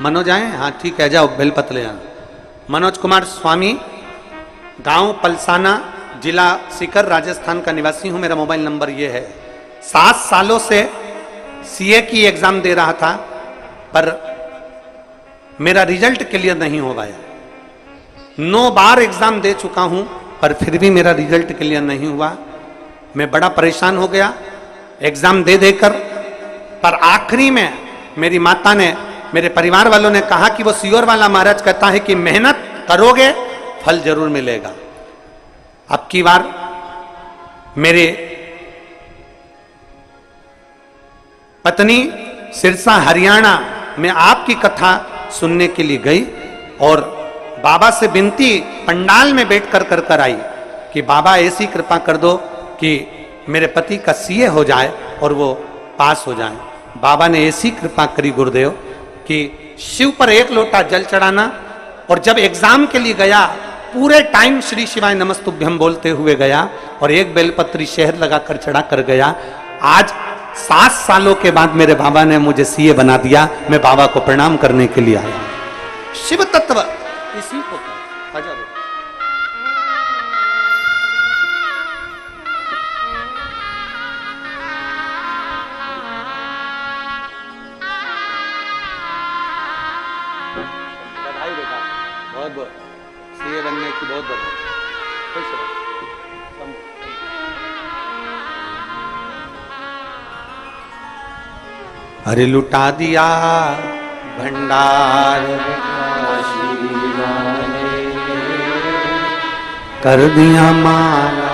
मनोज आए? हाँ ठीक है, जाओ बेलपत्र ले जाना। मनोज कुमार स्वामी, गांव पलसाना, जिला सीकर, राजस्थान का निवासी हूं। मेरा मोबाइल नंबर ये है। 7 सालों से सीए की एग्जाम दे रहा था, पर मेरा रिजल्ट क्लियर नहीं हो पाया। 9 बार एग्जाम दे चुका हूं, पर फिर भी मेरा रिजल्ट क्लियर नहीं हुआ। मैं बड़ा परेशान हो गया एग्जाम दे देकर। पर आखिरी में मेरी माता ने, मेरे परिवार वालों ने कहा कि वो सियोर वाला महाराज कहता है कि मेहनत करोगे फल जरूर मिलेगा। अब की बार मेरे पत्नी सिरसा हरियाणा में आपकी कथा सुनने के लिए गई और बाबा से विनती पंडाल में बैठ कर कर आई कि बाबा ऐसी कृपा कर दो कि मेरे पति का सीए हो जाए और वो पास हो जाए। बाबा ने ऐसी कृपा करी गुरुदेव कि शिव पर 1 लोटा जल चढ़ाना, और जब एग्जाम के लिए गया पूरे टाइम श्री शिवाय नमस्तुभ्यम बोलते हुए गया और एक बेलपत्री शहद लगाकर चढ़ा कर गया। आज 7 सालों के बाद मेरे बाबा ने मुझे सीए बना दिया। मैं बाबा को प्रणाम करने के लिए आया। शिव तत्व इसी को बधाई बेटा, बहुत बहुत सीए बनने की बहुत बधाई। खुश रहो। अरे लुटा दिया भंडार, कर दिया माला।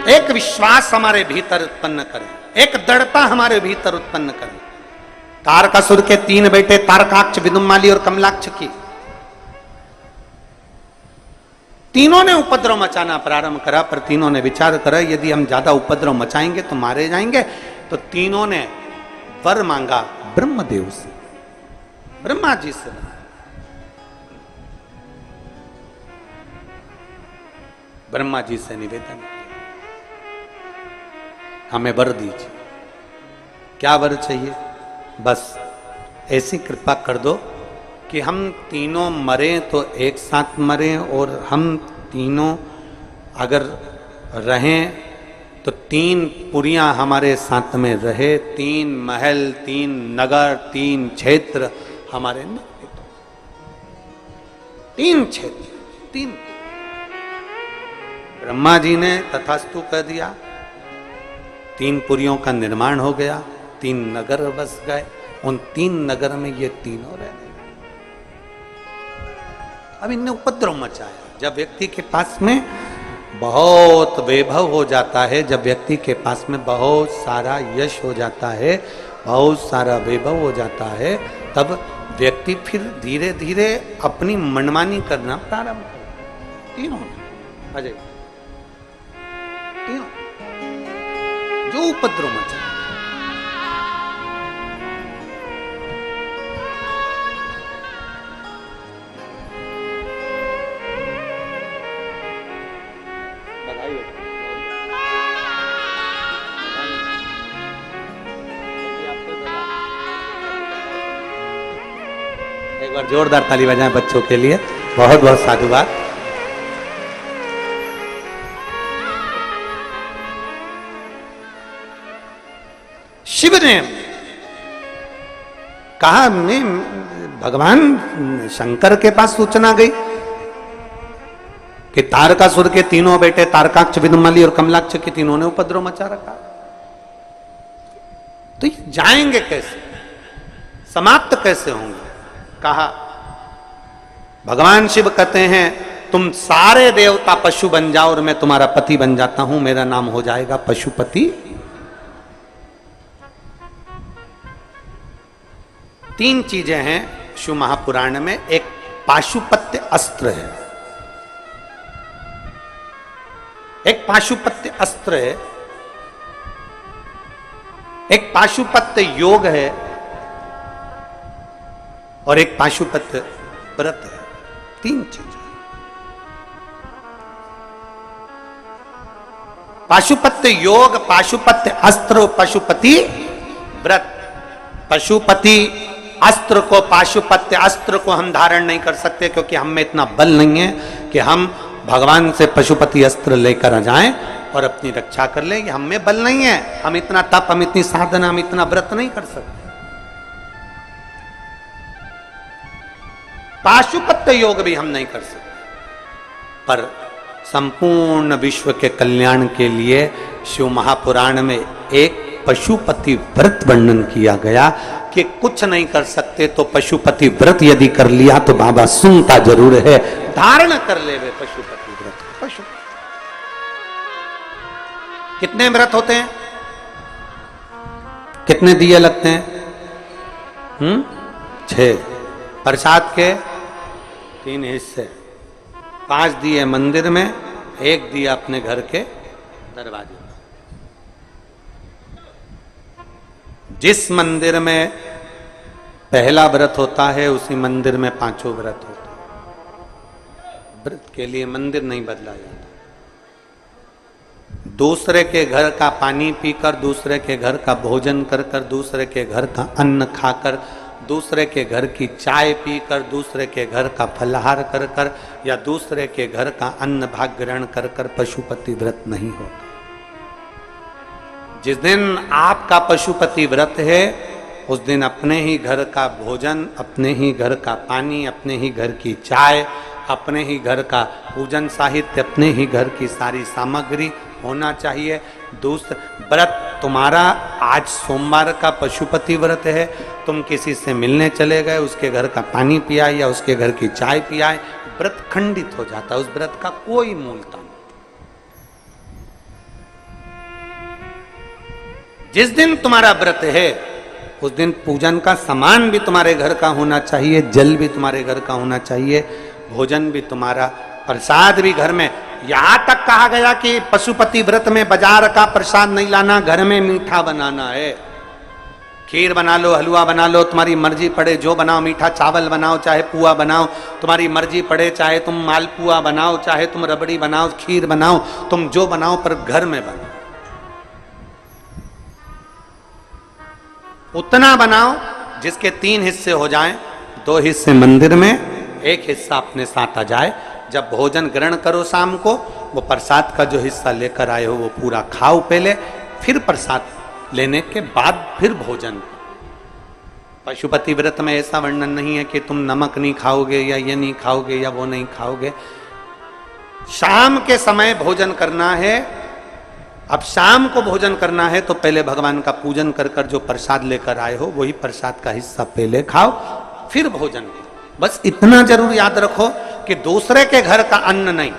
एक विश्वास हमारे भीतर उत्पन्न करें, एक दृढ़ता हमारे भीतर उत्पन्न करें। तारकासुर के 3 बेटे तारकाक्ष, विदुम्माली और कमलाक्ष की, तीनों ने उपद्रव मचाना प्रारंभ करा। पर तीनों ने विचार करा यदि हम ज्यादा उपद्रव मचाएंगे तो मारे जाएंगे। तो तीनों ने वर मांगा ब्रह्मदेव से, ब्रह्मा जी से। ब्रह्मा जी से निवेदन, हमें वर दीजिए। क्या वर चाहिए? बस ऐसी कृपा कर दो कि हम तीनों मरें तो एक साथ मरें, और हम तीनों अगर रहें तो 3 पुरियां हमारे साथ में रहे, 3 महल, 3 नगर, 3 क्षेत्र हमारे में, 3 क्षेत्र, 3। ब्रह्मा जी ने तथास्तु कह दिया। 3 पुरियों का निर्माण हो गया, 3 नगर बस गए। उन 3 नगर में ये तीनों रह गए। अब इनने उपद्रव मचाया। जब व्यक्ति के पास में बहुत वैभव हो जाता है, जब व्यक्ति के पास में बहुत सारा यश हो जाता है, बहुत सारा वैभव हो जाता है, तब व्यक्ति फिर धीरे धीरे अपनी मनमानी करना प्रारंभ करता। तीनों अजय, तीनों जो उपद्रव मचाया। बार जोरदार ताली बजाएं बच्चों के लिए। बहुत बहुत साधुवाद। शिव ने कहा, मैं भगवान शंकर के पास सूचना गई कि तारकासुर के तीनों बेटे तारकाक्ष, विदुमाली और कमलाक्ष के तीनों ने उपद्रव मचा रखा, तो ये जाएंगे कैसे, समाप्त कैसे होंगे? कहा, भगवान शिव कहते हैं तुम सारे देवता पशु बन जाओ और मैं तुम्हारा पति बन जाता हूं, मेरा नाम हो जाएगा पशुपति। तीन चीजें हैं शिव महापुराण में। एक पाशुपत्य अस्त्र है, एक पाशुपत्य अस्त्र है, एक पाशुपत्य योग है और एक पाशुपत्य व्रत है। तीन चीजें। पाशुपत्य योग, पाशुपत्य अस्त्र, पशुपति व्रत। पशुपति अस्त्र को, पाशुपत्य अस्त्र को हम धारण नहीं कर सकते क्योंकि हम में इतना बल नहीं है कि हम भगवान से पशुपति अस्त्र लेकर आ जाएं और अपनी रक्षा कर लें। हम में बल नहीं है, हम इतना तप, हम इतनी साधना, हम इतना व्रत नहीं कर सकते। पाशुपत्य योग भी हम नहीं कर सकते, पर संपूर्ण विश्व के कल्याण के लिए शिव महापुराण में एक पशुपति व्रत वर्णन किया गया कि कुछ नहीं कर सकते तो पशुपति व्रत यदि कर लिया तो बाबा सुनता जरूर है, धारण कर ले वे पशुपति व्रत। पशु कितने व्रत होते हैं, कितने दिए लगते हैं? 6। प्रसाद के 3 हिस्से, 5 दिए मंदिर में, 1 दिया अपने घर के दरवाजे। जिस मंदिर में पहला व्रत होता है उसी मंदिर में 5 व्रत होते हैं। व्रत के लिए मंदिर नहीं बदला जाता। दूसरे के घर का पानी पीकर, दूसरे के घर का भोजन कर कर, दूसरे के घर का अन्न खाकर, दूसरे के घर की चाय पीकर, दूसरे के घर का फलाहार कर कर या दूसरे के घर का अन्न भाग ग्रहण कर कर पशुपति व्रत नहीं होता। जिस दिन आपका पशुपति व्रत है उस दिन अपने ही घर का भोजन, अपने ही घर का पानी, अपने ही घर की चाय, अपने ही घर का पूजन साहित्य, अपने ही घर की सारी सामग्री होना चाहिए। दूसरा व्रत तुम्हारा, आज सोमवार का पशुपति व्रत है, तुम किसी से मिलने चले गए, उसके घर का पानी पियाए या उसके घर की चाय पियाए, व्रत खंडित हो जाता है। उस व्रत का कोई मूलता नहीं। जिस दिन तुम्हारा व्रत है उस दिन पूजन का सामान भी तुम्हारे घर का होना चाहिए, जल भी तुम्हारे घर का होना चाहिए, भोजन भी तुम्हारा, प्रसाद भी घर में। यहां तक कहा गया कि पशुपति व्रत में बाजार का प्रसाद नहीं लाना, घर में मीठा बनाना है। खीर बना लो, हलवा बना लो, तुम्हारी मर्जी पड़े जो बनाओ, मीठा चावल बनाओ, चाहे पुआ बनाओ, तुम्हारी मर्जी पड़े, चाहे तुम मालपुआ बनाओ, चाहे तुम रबड़ी बनाओ, खीर बनाओ, तुम जो बनाओ, पर घर में बनाओ। उतना बनाओ जिसके 3 हिस्से हो जाएं, 2 हिस्से मंदिर में, 1 हिस्सा अपने साथ आ जाए। जब भोजन ग्रहण करो शाम को, वो प्रसाद का जो हिस्सा लेकर आए हो वो पूरा खाओ पहले, फिर प्रसाद लेने के बाद फिर भोजन। पशुपति व्रत में ऐसा वर्णन नहीं है कि तुम नमक नहीं खाओगे या ये नहीं खाओगे या वो नहीं खाओगे। शाम के समय भोजन करना है। अब शाम को भोजन करना है तो पहले भगवान का पूजन कर कर जो प्रसाद लेकर आए हो वही प्रसाद का हिस्सा पहले खाओ, फिर भोजन करो। बस इतना जरूर याद रखो कि दूसरे के घर का अन्न नहीं,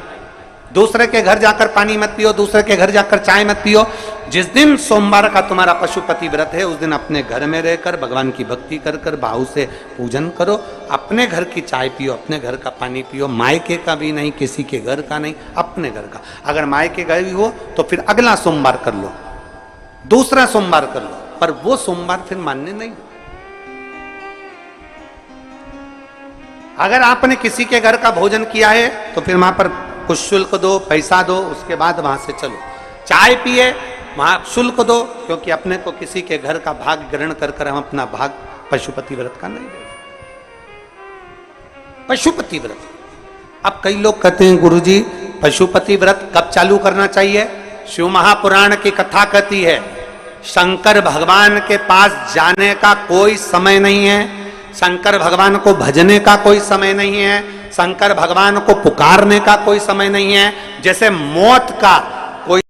दूसरे के घर जाकर पानी मत पियो, दूसरे के घर जाकर चाय मत पियो। जिस दिन सोमवार का तुम्हारा पशुपति व्रत है उस दिन अपने घर में रहकर भगवान की भक्ति कर कर भाव से पूजन करो। अपने घर की चाय पियो, अपने घर का पानी पियो, मायके का भी नहीं, किसी के घर का नहीं, अपने घर का। अगर मायके घर भी हो तो फिर अगला सोमवार कर लो, दूसरा सोमवार कर लो, पर वो सोमवार फिर मान्य नहीं। अगर आपने किसी के घर का भोजन किया है तो फिर वहां पर कुछ शुल्क दो, पैसा दो, उसके बाद वहां से चलो। चाय पिए वहां शुल्क दो, क्योंकि अपने को किसी के घर का भाग ग्रहण कर कर हम अपना भाग पशुपति व्रत का नहीं दे। पशुपति व्रत। अब कई लोग कहते हैं गुरुजी पशुपति व्रत कब चालू करना चाहिए? शिव महापुराण की कथा कहती है शंकर भगवान के पास जाने का कोई समय नहीं है, शंकर भगवान को भजने का कोई समय नहीं है, शंकर भगवान को पुकारने का कोई समय नहीं है। जैसे मौत का